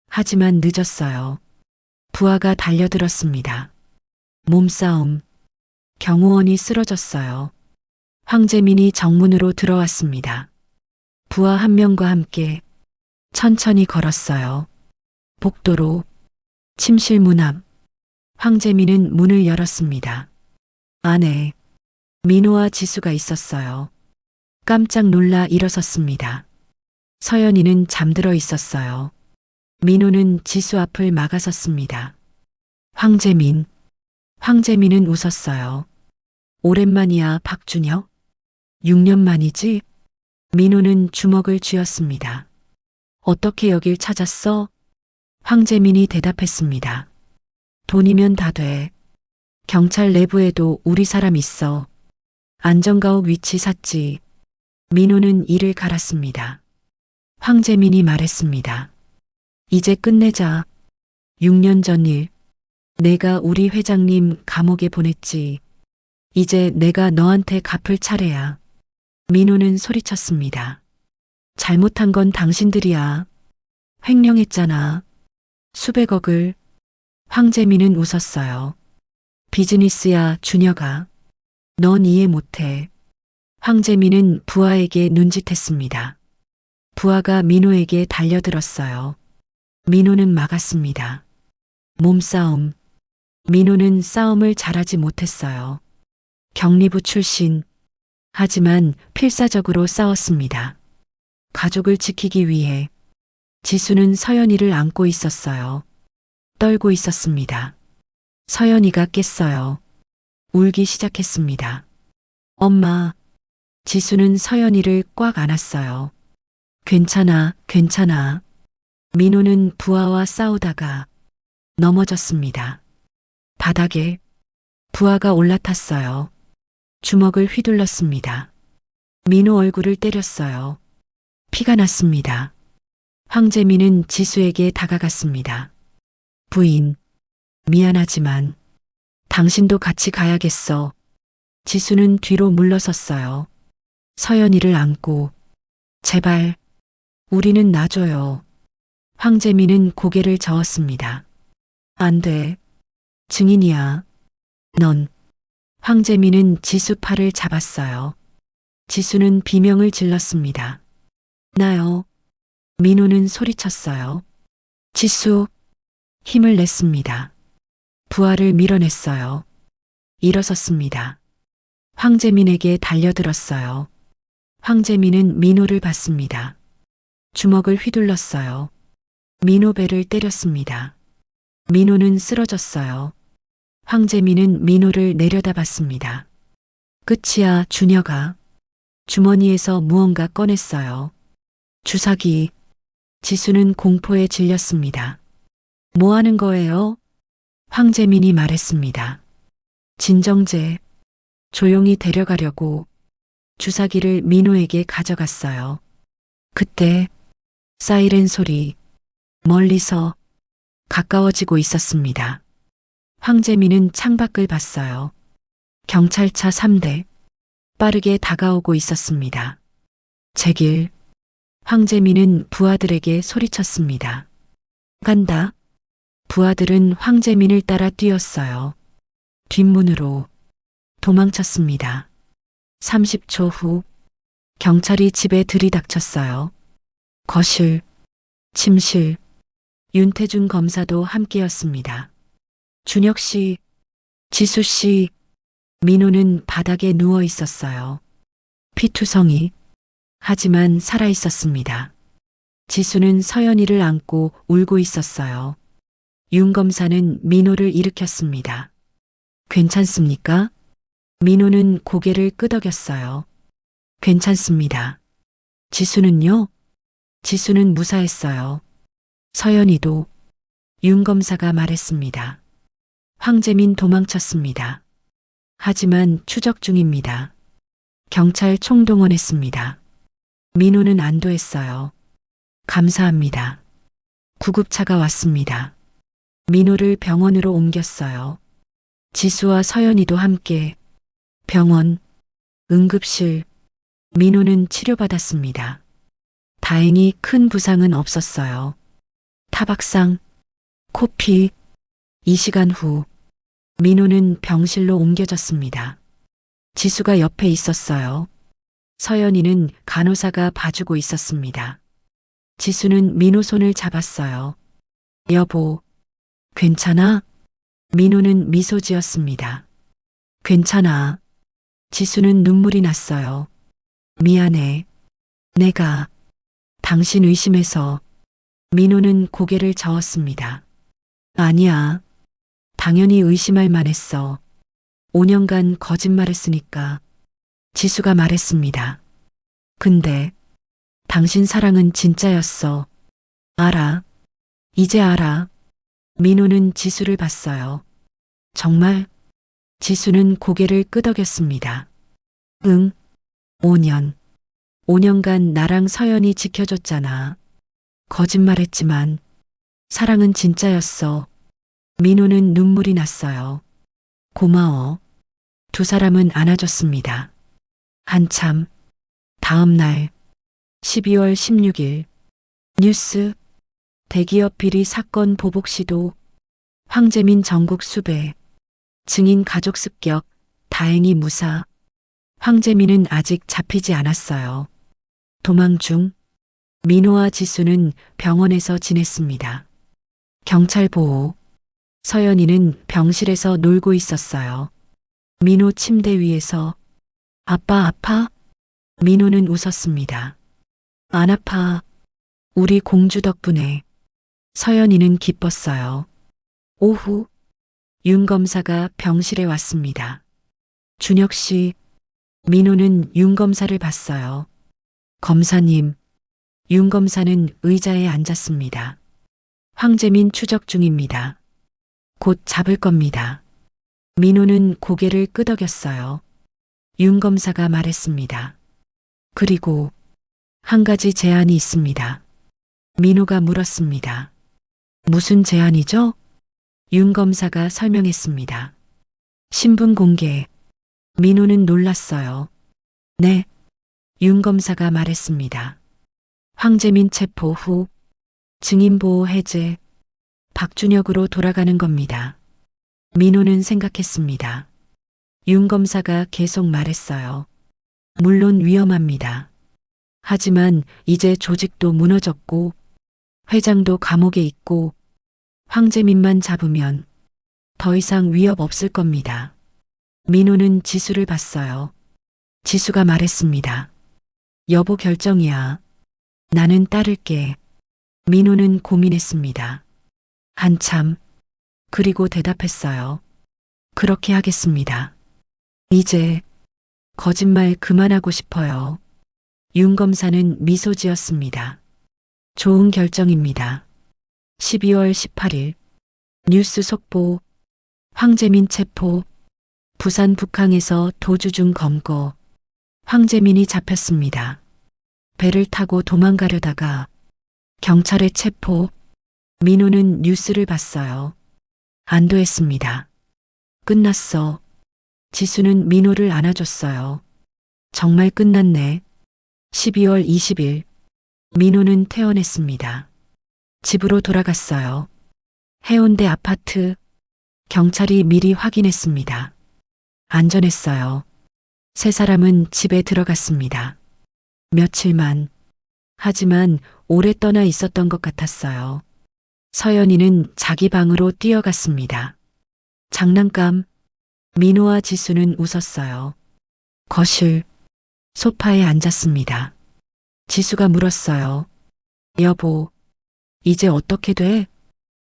하지만 늦었어요. 부하가 달려들었습니다. 몸싸움. 경호원이 쓰러졌어요. 황재민이 정문으로 들어왔습니다. 부하 한 명과 함께 천천히 걸었어요. 복도로 침실 문 앞. 황재민은 문을 열었습니다. 안에 민호와 지수가 있었어요. 깜짝 놀라 일어섰습니다. 서연이는 잠들어 있었어요. 민호는 지수 앞을 막아섰습니다. 황재민은 웃었어요. 오랜만이야, 박준혁? 6년 만이지? 민호는 주먹을 쥐었습니다. 어떻게 여길 찾았어? 황재민이 대답했습니다. 돈이면 다 돼. 경찰 내부에도 우리 사람 있어. 안전가옥 위치 샀지. 민호는 이를 갈았습니다. 황재민이 말했습니다. 이제 끝내자. 6년 전 일. 내가 우리 회장님 감옥에 보냈지. 이제 내가 너한테 갚을 차례야. 민호는 소리쳤습니다. 잘못한 건 당신들이야. 횡령했잖아. 수백억을. 황재민은 웃었어요. 비즈니스야, 준혁아. 넌 이해 못해. 황재민은 부하에게 눈짓했습니다. 부하가 민호에게 달려들었어요. 민호는 막았습니다. 몸싸움. 민호는 싸움을 잘하지 못했어요. 경리부 출신. 하지만 필사적으로 싸웠습니다. 가족을 지키기 위해. 지수는 서연이를 안고 있었어요. 떨고 있었습니다. 서연이가 깼어요. 울기 시작했습니다. 엄마. 지수는 서연이를 꽉 안았어요. 괜찮아, 괜찮아. 민호는 부하와 싸우다가 넘어졌습니다. 바닥에 부하가 올라탔어요. 주먹을 휘둘렀습니다. 민호 얼굴을 때렸어요. 피가 났습니다. 황재민은 지수에게 다가갔습니다. 부인, 미안하지만 당신도 같이 가야겠어. 지수는 뒤로 물러섰어요. 서연이를 안고 제발 우리는 놔줘요. 황재민은 고개를 저었습니다. 안 돼. 증인이야. 넌. 황재민은 지수 팔을 잡았어요. 지수는 비명을 질렀습니다. 나요. 민호는 소리쳤어요. 지수. 힘을 냈습니다. 부하를 밀어냈어요. 일어섰습니다. 황재민에게 달려들었어요. 황재민은 민호를 봤습니다. 주먹을 휘둘렀어요. 민호 배를 때렸습니다. 민호는 쓰러졌어요. 황재민은 민호를 내려다봤습니다. 끝이야, 준혁아. 주머니에서 무언가 꺼냈어요. 주사기. 지수는 공포에 질렸습니다. 뭐 하는 거예요? 황재민이 말했습니다. 진정제. 조용히 데려가려고 주사기를 민호에게 가져갔어요. 그때 사이렌 소리. 멀리서 가까워지고 있었습니다. 황재민은 창밖을 봤어요. 경찰차 3대 빠르게 다가오고 있었습니다. 제길. 황재민은 부하들에게 소리쳤습니다. 간다. 부하들은 황재민을 따라 뛰었어요. 뒷문으로 도망쳤습니다. 30초 후 경찰이 집에 들이닥쳤어요. 거실, 침실, 윤태준 검사도 함께였습니다. 준혁 씨, 지수 씨, 민호는 바닥에 누워 있었어요. 피투성이. 하지만 살아 있었습니다. 지수는 서연이를 안고 울고 있었어요. 윤 검사는 민호를 일으켰습니다. 괜찮습니까? 민호는 고개를 끄덕였어요. 괜찮습니다. 지수는요? 지수는 무사했어요. 서연이도. 윤 검사가 말했습니다. 황재민 도망쳤습니다. 하지만 추적 중입니다. 경찰 총동원했습니다. 민호는 안도했어요. 감사합니다. 구급차가 왔습니다. 민호를 병원으로 옮겼어요. 지수와 서연이도 함께 병원, 응급실. 민호는 치료받았습니다. 다행히 큰 부상은 없었어요. 타박상, 코피. 2시간 후 민호는 병실로 옮겨졌습니다. 지수가 옆에 있었어요. 서연이는 간호사가 봐주고 있었습니다. 지수는 민호 손을 잡았어요. 여보, 괜찮아? 민호는 미소 지었습니다. 괜찮아. 지수는 눈물이 났어요. 미안해. 내가 당신 의심해서. 민호는 고개를 저었습니다. 아니야. 당연히 의심할 만했어. 5년간 거짓말했으니까. 지수가 말했습니다. 근데 당신 사랑은 진짜였어. 알아. 이제 알아. 민호는 지수를 봤어요. 정말? 지수는 고개를 끄덕였습니다. 응, 5년. 5년간 나랑 서연이 지켜줬잖아. 거짓말했지만 사랑은 진짜였어. 민호는 눈물이 났어요. 고마워. 두 사람은 안아줬습니다. 한참 다음 날 12월 16일 뉴스 대기업 비리 사건 보복 시도 황재민 전국 수배 증인 가족 습격 다행히 무사 황재민은 아직 잡히지 않았어요. 도망 중 민호와 지수는 병원에서 지냈습니다. 경찰 보호 서연이는 병실에서 놀고 있었어요. 민호 침대 위에서 아빠 아파? 민호는 웃었습니다. 안 아파. 우리 공주 덕분에. 서연이는 기뻤어요. 오후 윤 검사가 병실에 왔습니다. 준혁 씨, 민호는 윤 검사를 봤어요. 검사님, 윤 검사는 의자에 앉았습니다. 황재민 추적 중입니다. 곧 잡을 겁니다. 민호는 고개를 끄덕였어요. 윤 검사가 말했습니다. 그리고 한 가지 제안이 있습니다. 민호가 물었습니다. 무슨 제안이죠? 윤 검사가 설명했습니다. 신분 공개. 민호는 놀랐어요. 네. 윤 검사가 말했습니다. 황재민 체포 후 증인보호 해제, 박준혁으로 돌아가는 겁니다. 민호는 생각했습니다. 윤 검사가 계속 말했어요. 물론 위험합니다. 하지만 이제 조직도 무너졌고 회장도 감옥에 있고 황재민만 잡으면 더 이상 위협 없을 겁니다. 민호는 지수를 봤어요. 지수가 말했습니다. 여보 결정이야. 나는 따를게. 민호는 고민했습니다. 한참. 그리고 대답했어요. 그렇게 하겠습니다. 이제 거짓말 그만하고 싶어요. 윤 검사는 미소 지었습니다. 좋은 결정입니다. 12월 18일 뉴스 속보 황재민 체포 부산 북항에서 도주 중 검거 황재민이 잡혔습니다. 배를 타고 도망가려다가 경찰에 체포 민호는 뉴스를 봤어요. 안도했습니다. 끝났어. 지수는 민호를 안아줬어요. 정말 끝났네. 12월 20일 민호는 퇴원했습니다. 집으로 돌아갔어요. 해운대 아파트 경찰이 미리 확인했습니다. 안전했어요. 세 사람은 집에 들어갔습니다. 며칠만. 하지만 오래 떠나 있었던 것 같았어요. 서연이는 자기 방으로 뛰어갔습니다. 장난감. 민호와 지수는 웃었어요. 거실. 소파에 앉았습니다. 지수가 물었어요. 여보, 이제 어떻게 돼?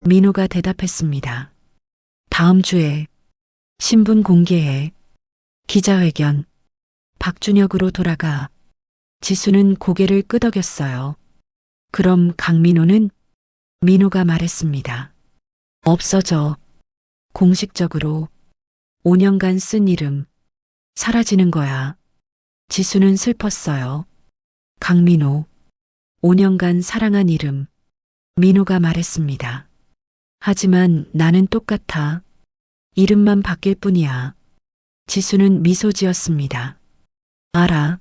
민호가 대답했습니다. 다음 주에 신분 공개해. 기자회견. 박준혁으로 돌아가. 지수는 고개를 끄덕였어요. 그럼 강민호는? 민호가 말했습니다. 없어져. 공식적으로 5년간 쓴 이름 사라지는 거야. 지수는 슬펐어요. 강민호 5년간 사랑한 이름 민호가 말했습니다. 하지만 나는 똑같아. 이름만 바뀔 뿐이야. 지수는 미소 지었습니다. 알아.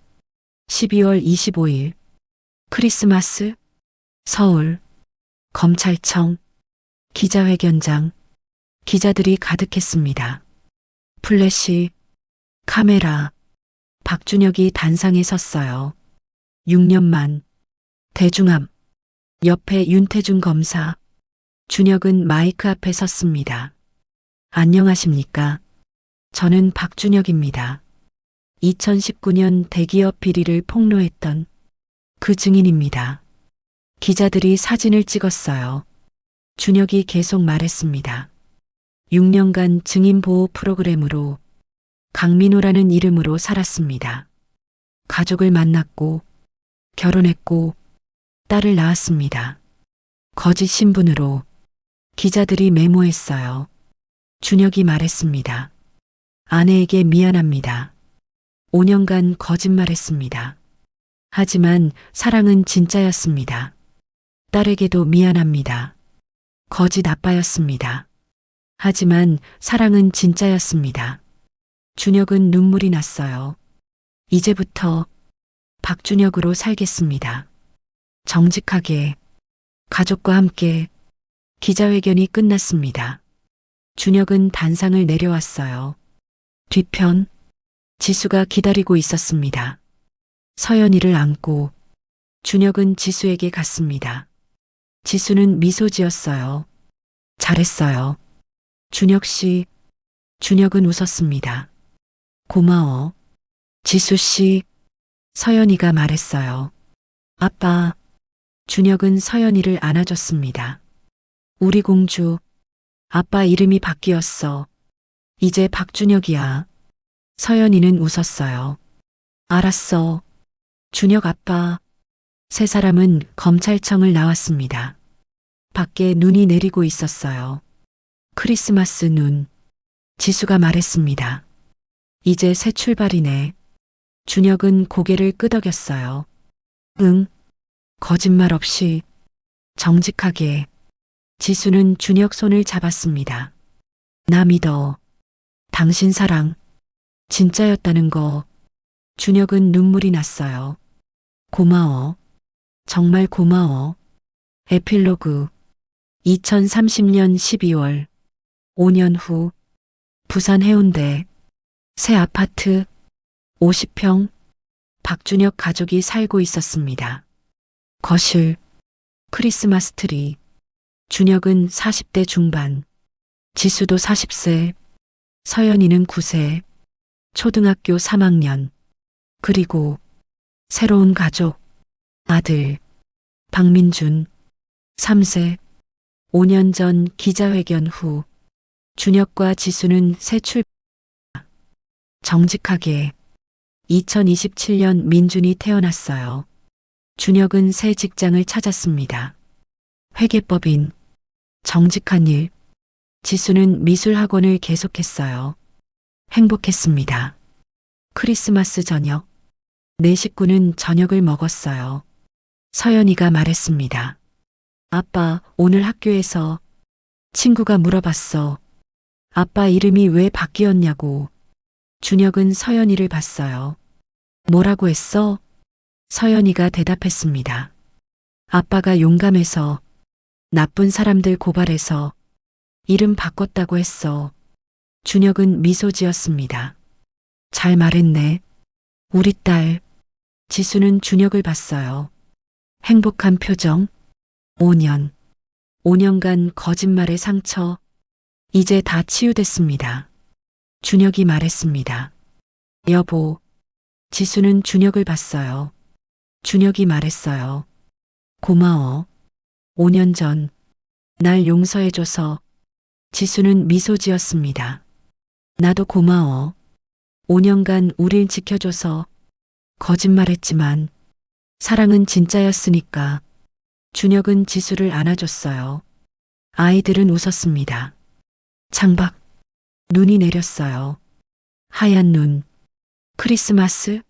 12월 25일 크리스마스 서울 검찰청 기자회견장 기자들이 가득했습니다. 플래시 카메라 박준혁이 단상에 섰어요. 6년만 대중암 옆에 윤태중 검사 준혁은 마이크 앞에 섰습니다. 안녕하십니까? 저는 박준혁입니다. 2019년 대기업 비리를 폭로했던 그 증인입니다. 기자들이 사진을 찍었어요. 준혁이 계속 말했습니다. 6년간 증인보호 프로그램으로 강민호라는 이름으로 살았습니다. 가족을 만났고 결혼했고 딸을 낳았습니다. 거짓 신분으로 기자들이 메모했어요. 준혁이 말했습니다. 아내에게 미안합니다. 5년간 거짓말했습니다. 하지만 사랑은 진짜였습니다. 딸에게도 미안합니다. 거짓 아빠였습니다. 하지만 사랑은 진짜였습니다. 준혁은 눈물이 났어요. 이제부터 박준혁으로 살겠습니다. 정직하게, 가족과 함께. 기자회견이 끝났습니다. 준혁은 단상을 내려왔어요. 뒤편, 지수가 기다리고 있었습니다. 서연이를 안고 준혁은 지수에게 갔습니다. 지수는 미소 지었어요. 잘했어요. 준혁 씨. 준혁은 웃었습니다. 고마워. 지수 씨. 서연이가 말했어요. 아빠. 준혁은 서연이를 안아줬습니다. 우리 공주. 아빠 이름이 바뀌었어. 이제 박준혁이야. 서연이는 웃었어요. 알았어. 준혁 아빠. 세 사람은 검찰청을 나왔습니다. 밖에 눈이 내리고 있었어요. 크리스마스 눈. 지수가 말했습니다. 이제 새 출발이네. 준혁은 고개를 끄덕였어요. 응. 거짓말 없이. 정직하게. 지수는 준혁 손을 잡았습니다. 나 믿어. 당신 사랑. 진짜였다는 거. 준혁은 눈물이 났어요. 고마워. 정말 고마워. 에필로그. 2030년 12월. 5년 후. 부산 해운대. 새 아파트. 50평. 박준혁 가족이 살고 있었습니다. 거실. 크리스마스 트리. 준혁은 40대 중반. 지수도 40세. 서연이는 9세. 초등학교 3학년. 그리고 새로운 가족. 아들. 박민준. 3세. 5년 전 기자회견 후. 준혁과 지수는 새 출발. 정직하게. 2027년 민준이 태어났어요. 준혁은 새 직장을 찾았습니다. 회계법인. 정직한 일. 지수는 미술학원을 계속했어요. 행복했습니다. 크리스마스 저녁. 네 식구는 저녁을 먹었어요. 서연이가 말했습니다. 아빠, 오늘 학교에서 친구가 물어봤어. 아빠 이름이 왜 바뀌었냐고. 준혁은 서연이를 봤어요. 뭐라고 했어? 서연이가 대답했습니다. 아빠가 용감해서, 나쁜 사람들 고발해서 이름 바꿨다고 했어. 준혁은 미소 지었습니다. 잘 말했네. 우리 딸. 지수는 준혁을 봤어요. 행복한 표정. 5년. 5년간 거짓말의 상처. 이제 다 치유됐습니다. 준혁이 말했습니다. 여보. 지수는 준혁을 봤어요. 준혁이 말했어요. 고마워. 5년 전. 날 용서해줘서. 지수는 미소 지었습니다. 나도 고마워. 5년간 우릴 지켜줘서. 거짓말했지만 사랑은 진짜였으니까. 준혁은 지수를 안아줬어요. 아이들은 웃었습니다. 창밖. 눈이 내렸어요. 하얀 눈. 크리스마스?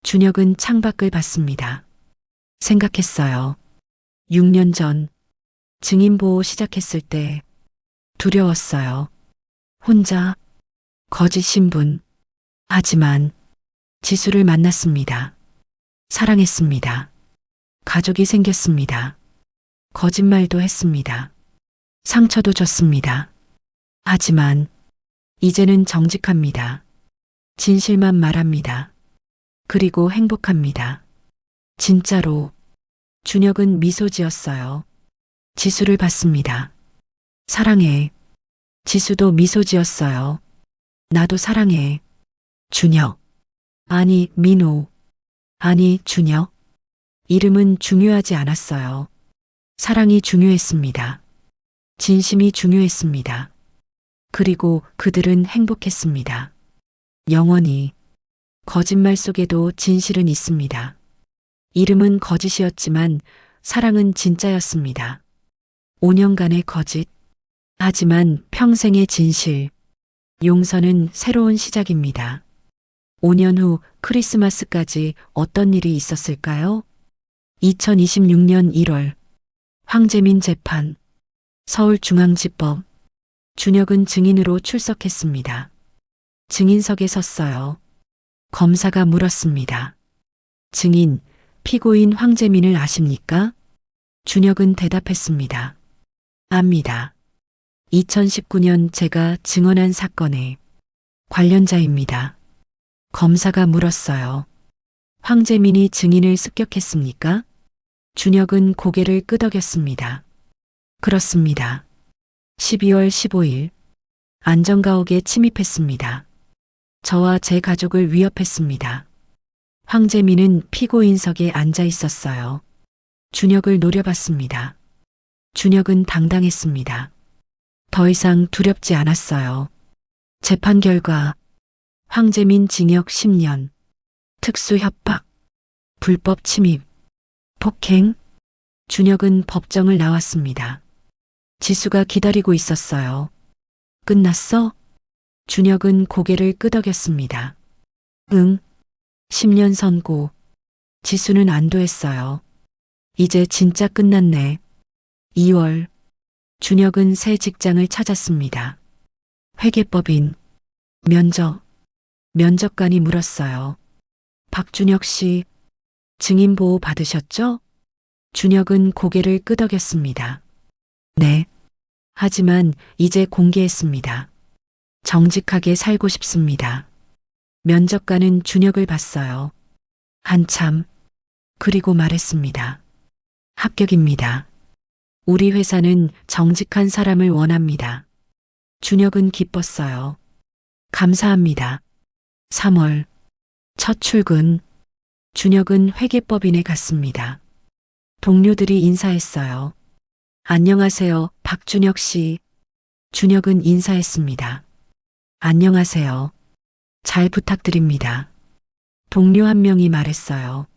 준혁은 창밖을 봤습니다. 생각했어요. 6년 전 증인보호 시작했을 때 두려웠어요. 혼자 거짓 신분. 하지만 지수를 만났습니다. 사랑했습니다. 가족이 생겼습니다. 거짓말도 했습니다. 상처도 줬습니다. 하지만 이제는 정직합니다. 진실만 말합니다. 그리고 행복합니다. 진짜로. 준혁은 미소 지었어요. 지수를 봤습니다. 사랑해. 지수도 미소 지었어요. 나도 사랑해. 준혁. 아니, 민호. 아니, 준혁. 이름은 중요하지 않았어요. 사랑이 중요했습니다. 진심이 중요했습니다. 그리고 그들은 행복했습니다. 영원히. 거짓말 속에도 진실은 있습니다. 이름은 거짓이었지만 사랑은 진짜였습니다. 5년간의 거짓. 하지만 평생의 진실. 용서는 새로운 시작입니다. 5년 후 크리스마스까지 어떤 일이 있었을까요? 2026년 1월 황재민 재판 서울중앙지법 준혁은 증인으로 출석했습니다. 증인석에 섰어요. 검사가 물었습니다. 증인, 피고인 황재민을 아십니까? 준혁은 대답했습니다. 압니다. 2019년 제가 증언한 사건의 관련자입니다. 검사가 물었어요. 황재민이 증인을 습격했습니까? 준혁은 고개를 끄덕였습니다. 그렇습니다. 12월 15일 안전가옥에 침입했습니다. 저와 제 가족을 위협했습니다. 황재민은 피고인석에 앉아 있었어요. 준혁을 노려봤습니다. 준혁은 당당했습니다. 더 이상 두렵지 않았어요. 재판 결과 황재민 징역 10년, 특수 협박, 불법 침입, 폭행. 준혁은 법정을 나왔습니다. 지수가 기다리고 있었어요. 끝났어? 준혁은 고개를 끄덕였습니다. 응. 10년 선고. 지수는 안도했어요. 이제 진짜 끝났네. 2월. 준혁은 새 직장을 찾았습니다. 회계법인. 면접관이 물었어요. 박준혁 씨, 증인 보호 받으셨죠? 준혁은 고개를 끄덕였습니다. 네. 하지만 이제 공개했습니다. 정직하게 살고 싶습니다. 면접관은 준혁을 봤어요. 한참. 그리고 말했습니다. 합격입니다. 우리 회사는 정직한 사람을 원합니다. 준혁은 기뻤어요. 감사합니다. 3월. 첫 출근. 준혁은 회계법인에 갔습니다. 동료들이 인사했어요. 안녕하세요, 박준혁 씨. 준혁은 인사했습니다. 안녕하세요. 잘 부탁드립니다. 동료 한 명이 말했어요.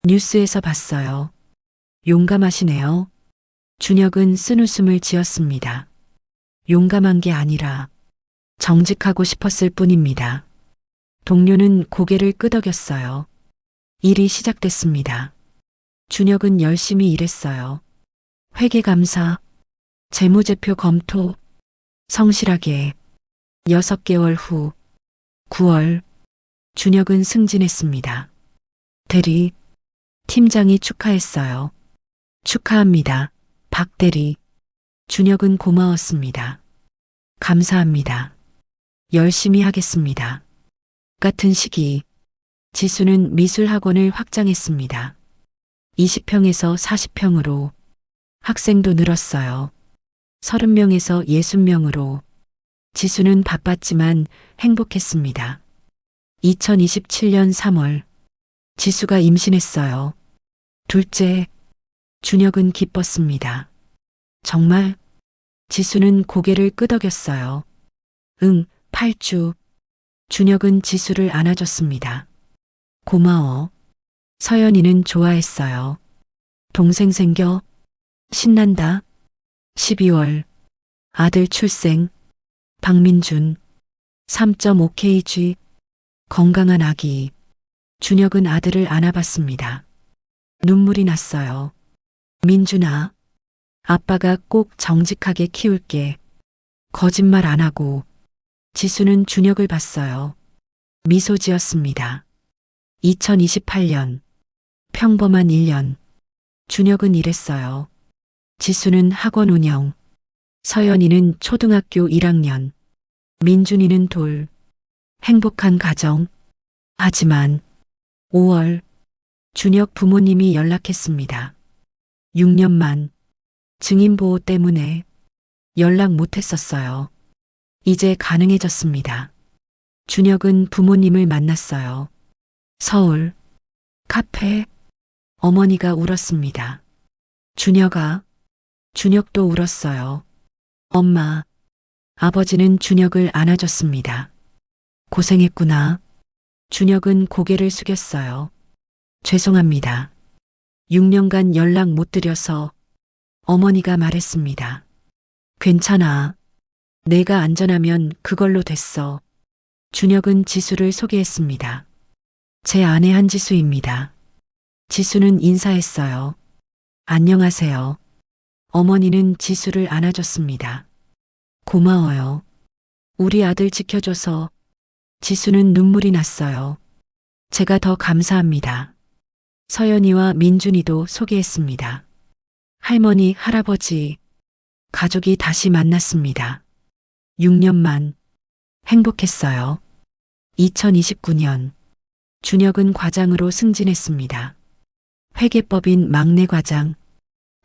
뉴스에서 봤어요. 용감하시네요. 준혁은 쓴웃음을 지었습니다. 용감한 게 아니라 정직하고 싶었을 뿐입니다. 동료는 고개를 끄덕였어요. 일이 시작됐습니다. 준혁은 열심히 일했어요. 회계감사, 재무제표 검토, 성실하게. 6개월 후, 9월, 준혁은 승진했습니다. 대리, 팀장이 축하했어요. 축하합니다, 박 대리. 준혁은 고마웠습니다. 감사합니다. 열심히 하겠습니다. 같은 시기, 지수는 미술학원을 확장했습니다. 20평에서 40평으로. 학생도 늘었어요. 30명에서 60명으로. 지수는 바빴지만 행복했습니다. 2027년 3월. 지수가 임신했어요. 둘째. 준혁은 기뻤습니다. 정말? 지수는 고개를 끄덕였어요. 응, 8주. 준혁은 지수를 안아줬습니다. 고마워. 서연이는 좋아했어요. 동생 생겨? 신난다. 12월. 아들 출생. 박민준. 3.5kg. 건강한 아기. 준혁은 아들을 안아봤습니다. 눈물이 났어요. 민준아. 아빠가 꼭 정직하게 키울게. 거짓말 안 하고. 지수는 준혁을 봤어요. 미소 지었습니다. 2028년. 평범한 1년. 준혁은 일했어요. 지수는 학원 운영. 서연이는 초등학교 1학년. 민준이는 돌. 행복한 가정. 하지만 5월. 준혁 부모님이 연락했습니다. 6년만. 증인보호 때문에 연락 못했었어요. 이제 가능해졌습니다. 준혁은 부모님을 만났어요. 서울. 카페. 어머니가 울었습니다. 준혁아. 준혁도 울었어요. 엄마. 아버지는 준혁을 안아줬습니다. 고생했구나. 준혁은 고개를 숙였어요. 죄송합니다. 6년간 연락 못 드려서. 어머니가 말했습니다. 괜찮아. 내가 안전하면 그걸로 됐어. 준혁은 지수를 소개했습니다. 제 아내 한지수입니다. 지수는 인사했어요. 안녕하세요. 어머니는 지수를 안아줬습니다. 고마워요. 우리 아들 지켜줘서. 지수는 눈물이 났어요. 제가 더 감사합니다. 서연이와 민준이도 소개했습니다. 할머니, 할아버지, 가족이 다시 만났습니다. 6년만 행복했어요. 2029년 준혁은 과장으로 승진했습니다. 회계법인 막내 과장,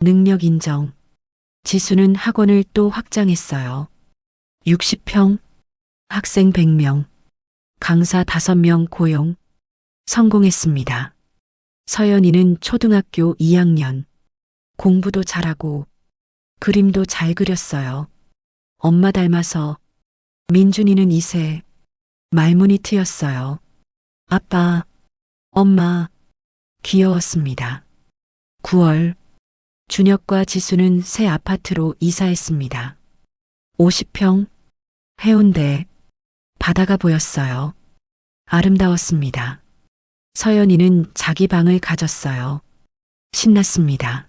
능력 인정. 지수는 학원을 또 확장했어요. 60평, 학생 100명, 강사 5명 고용, 성공했습니다. 서연이는 초등학교 2학년, 공부도 잘하고 그림도 잘 그렸어요. 엄마 닮아서. 민준이는 2세, 말문이 트였어요. 아빠, 엄마, 귀여웠습니다. 9월, 준혁과 지수는 새 아파트로 이사했습니다. 50평, 해운대, 바다가 보였어요. 아름다웠습니다. 서연이는 자기 방을 가졌어요. 신났습니다.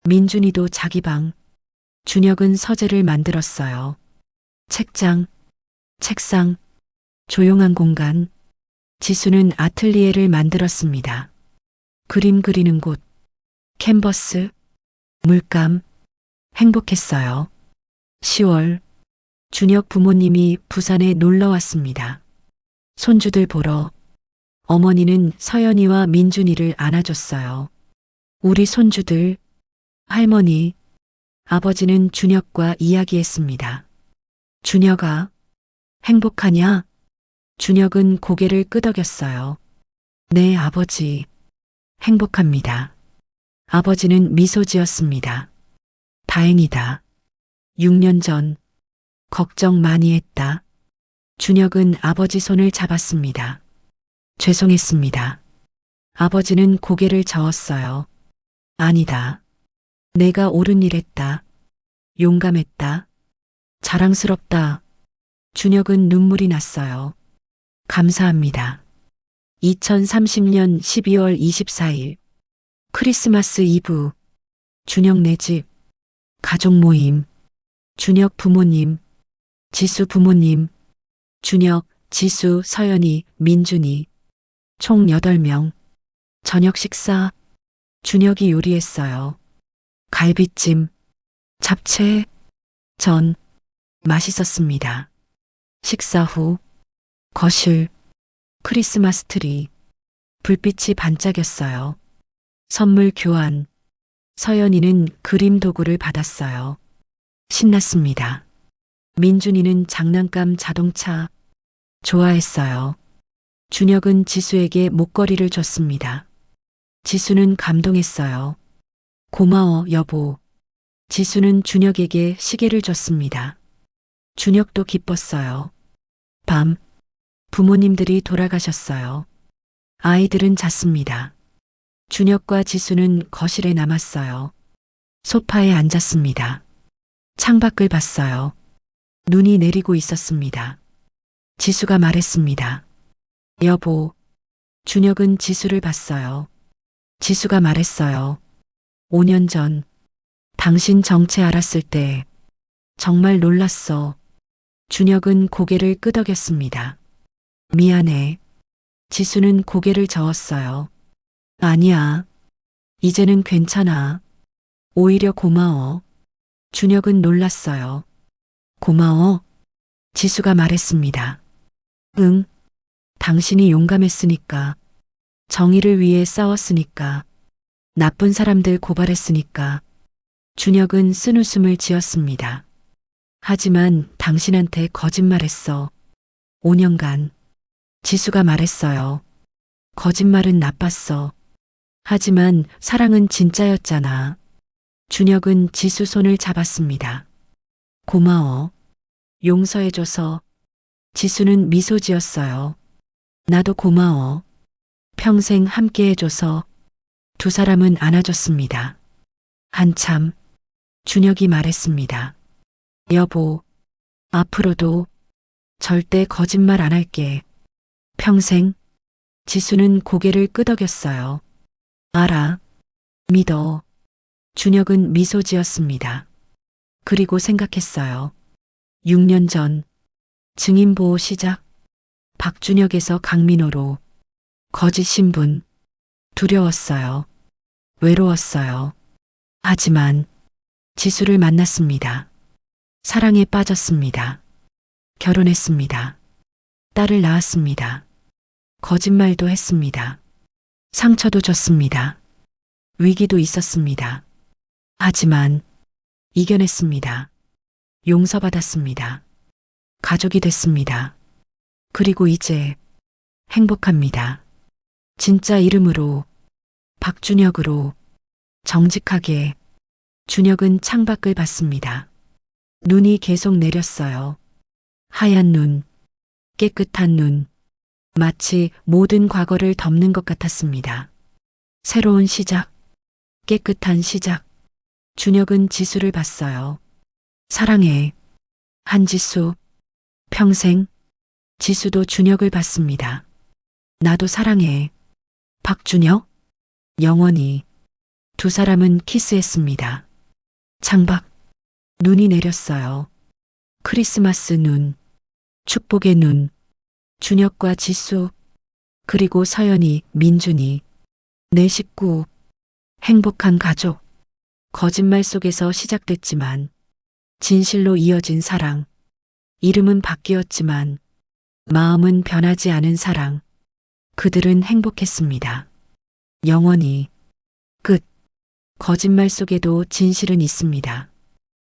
민준이도 자기 방, 준혁은 서재를 만들었어요. 책장, 책상, 조용한 공간, 지수는 아틀리에를 만들었습니다. 그림 그리는 곳, 캔버스, 물감, 행복했어요. 10월, 준혁 부모님이 부산에 놀러 왔습니다. 손주들 보러. 어머니는 서연이와 민준이를 안아줬어요. 우리 손주들, 할머니, 아버지는 준혁과 이야기했습니다. 준혁아, 행복하냐? 준혁은 고개를 끄덕였어요. 네, 아버지. 행복합니다. 아버지는 미소 지었습니다. 다행이다. 6년 전, 걱정 많이 했다. 준혁은 아버지 손을 잡았습니다. 죄송했습니다. 아버지는 고개를 저었어요. 아니다. 내가 옳은 일 했다. 용감했다. 자랑스럽다. 준혁은 눈물이 났어요. 감사합니다. 2030년 12월 24일 크리스마스 이브 준혁 네 집 가족 모임 준혁 부모님 지수 부모님 준혁 지수 서연이 민준이 총 8명 저녁 식사 준혁이 요리했어요. 갈비찜 잡채 전 맛있었습니다. 식사 후 거실 크리스마스 트리 불빛이 반짝였어요. 선물 교환 서연이는 그림 도구를 받았어요. 신났습니다. 민준이는 장난감 자동차 좋아했어요. 준혁은 지수에게 목걸이를 줬습니다. 지수는 감동했어요. 고마워 여보. 지수는 준혁에게 시계를 줬습니다. 준혁도 기뻤어요. 밤 부모님들이 돌아가셨어요. 아이들은 잤습니다. 준혁과 지수는 거실에 남았어요. 소파에 앉았습니다. 창밖을 봤어요. 눈이 내리고 있었습니다. 지수가 말했습니다. 여보. 준혁은 지수를 봤어요. 지수가 말했어요. 5년 전 당신 정체 알았을 때 정말 놀랐어. 준혁은 고개를 끄덕였습니다. 미안해. 지수는 고개를 저었어요. 아니야. 이제는 괜찮아. 오히려 고마워. 준혁은 놀랐어요. 고마워? 지수가 말했습니다. 응. 당신이 용감했으니까. 정의를 위해 싸웠으니까. 나쁜 사람들 고발했으니까. 준혁은 쓴웃음을 지었습니다. 하지만 당신한테 거짓말했어. 5년간. 지수가 말했어요. 거짓말은 나빴어. 하지만 사랑은 진짜였잖아. 준혁은 지수 손을 잡았습니다. 고마워. 용서해줘서. 지수는 미소 지었어요. 나도 고마워. 평생 함께해줘서. 두 사람은 안아줬습니다. 한참 준혁이 말했습니다. 여보, 앞으로도 절대 거짓말 안 할게. 평생. 지수는 고개를 끄덕였어요. 알아. 믿어. 준혁은 미소 지었습니다. 그리고 생각했어요. 6년 전 증인 보호 시작. 박준혁에서 강민호로 거짓 신분. 두려웠어요. 외로웠어요. 하지만 지수를 만났습니다. 사랑에 빠졌습니다. 결혼했습니다. 딸을 낳았습니다. 거짓말도 했습니다. 상처도 줬습니다. 위기도 있었습니다. 하지만 이겨냈습니다. 용서받았습니다. 가족이 됐습니다. 그리고 이제 행복합니다. 진짜 이름으로, 박준혁으로, 정직하게. 준혁은 창밖을 봤습니다. 눈이 계속 내렸어요. 하얀 눈, 깨끗한 눈, 마치 모든 과거를 덮는 것 같았습니다. 새로운 시작, 깨끗한 시작. 준혁은 지수를 봤어요. 사랑해. 한지수. 평생. 지수도 준혁을 봤습니다. 나도 사랑해. 박준혁. 영원히. 두 사람은 키스했습니다. 창밖. 눈이 내렸어요. 크리스마스 눈. 축복의 눈. 준혁과 지수. 그리고 서연이, 민준이. 내 식구. 행복한 가족. 거짓말 속에서 시작됐지만 진실로 이어진 사랑. 이름은 바뀌었지만 마음은 변하지 않은 사랑. 그들은 행복했습니다. 영원히. 끝. 거짓말 속에도 진실은 있습니다.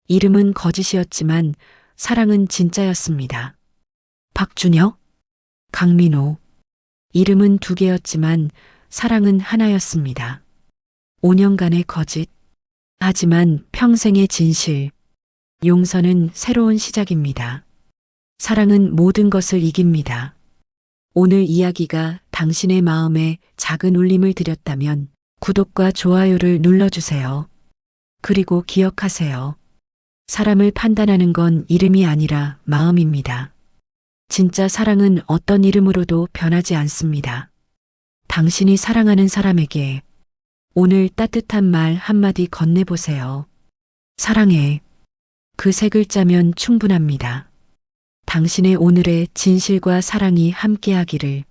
이름은 거짓이었지만 사랑은 진짜였습니다. 박준혁, 강민호. 이름은 두 개였지만 사랑은 하나였습니다. 5년간의 거짓. 하지만 평생의 진실. 용서는 새로운 시작입니다. 사랑은 모든 것을 이깁니다. 오늘 이야기가 당신의 마음에 작은 울림을 드렸다면 구독과 좋아요를 눌러주세요. 그리고 기억하세요. 사람을 판단하는 건 이름이 아니라 마음입니다. 진짜 사랑은 어떤 이름으로도 변하지 않습니다. 당신이 사랑하는 사람에게 오늘 따뜻한 말 한마디 건네보세요. 사랑해. 그 세 글자면 충분합니다. 당신의 오늘의 진실과 사랑이 함께하기를.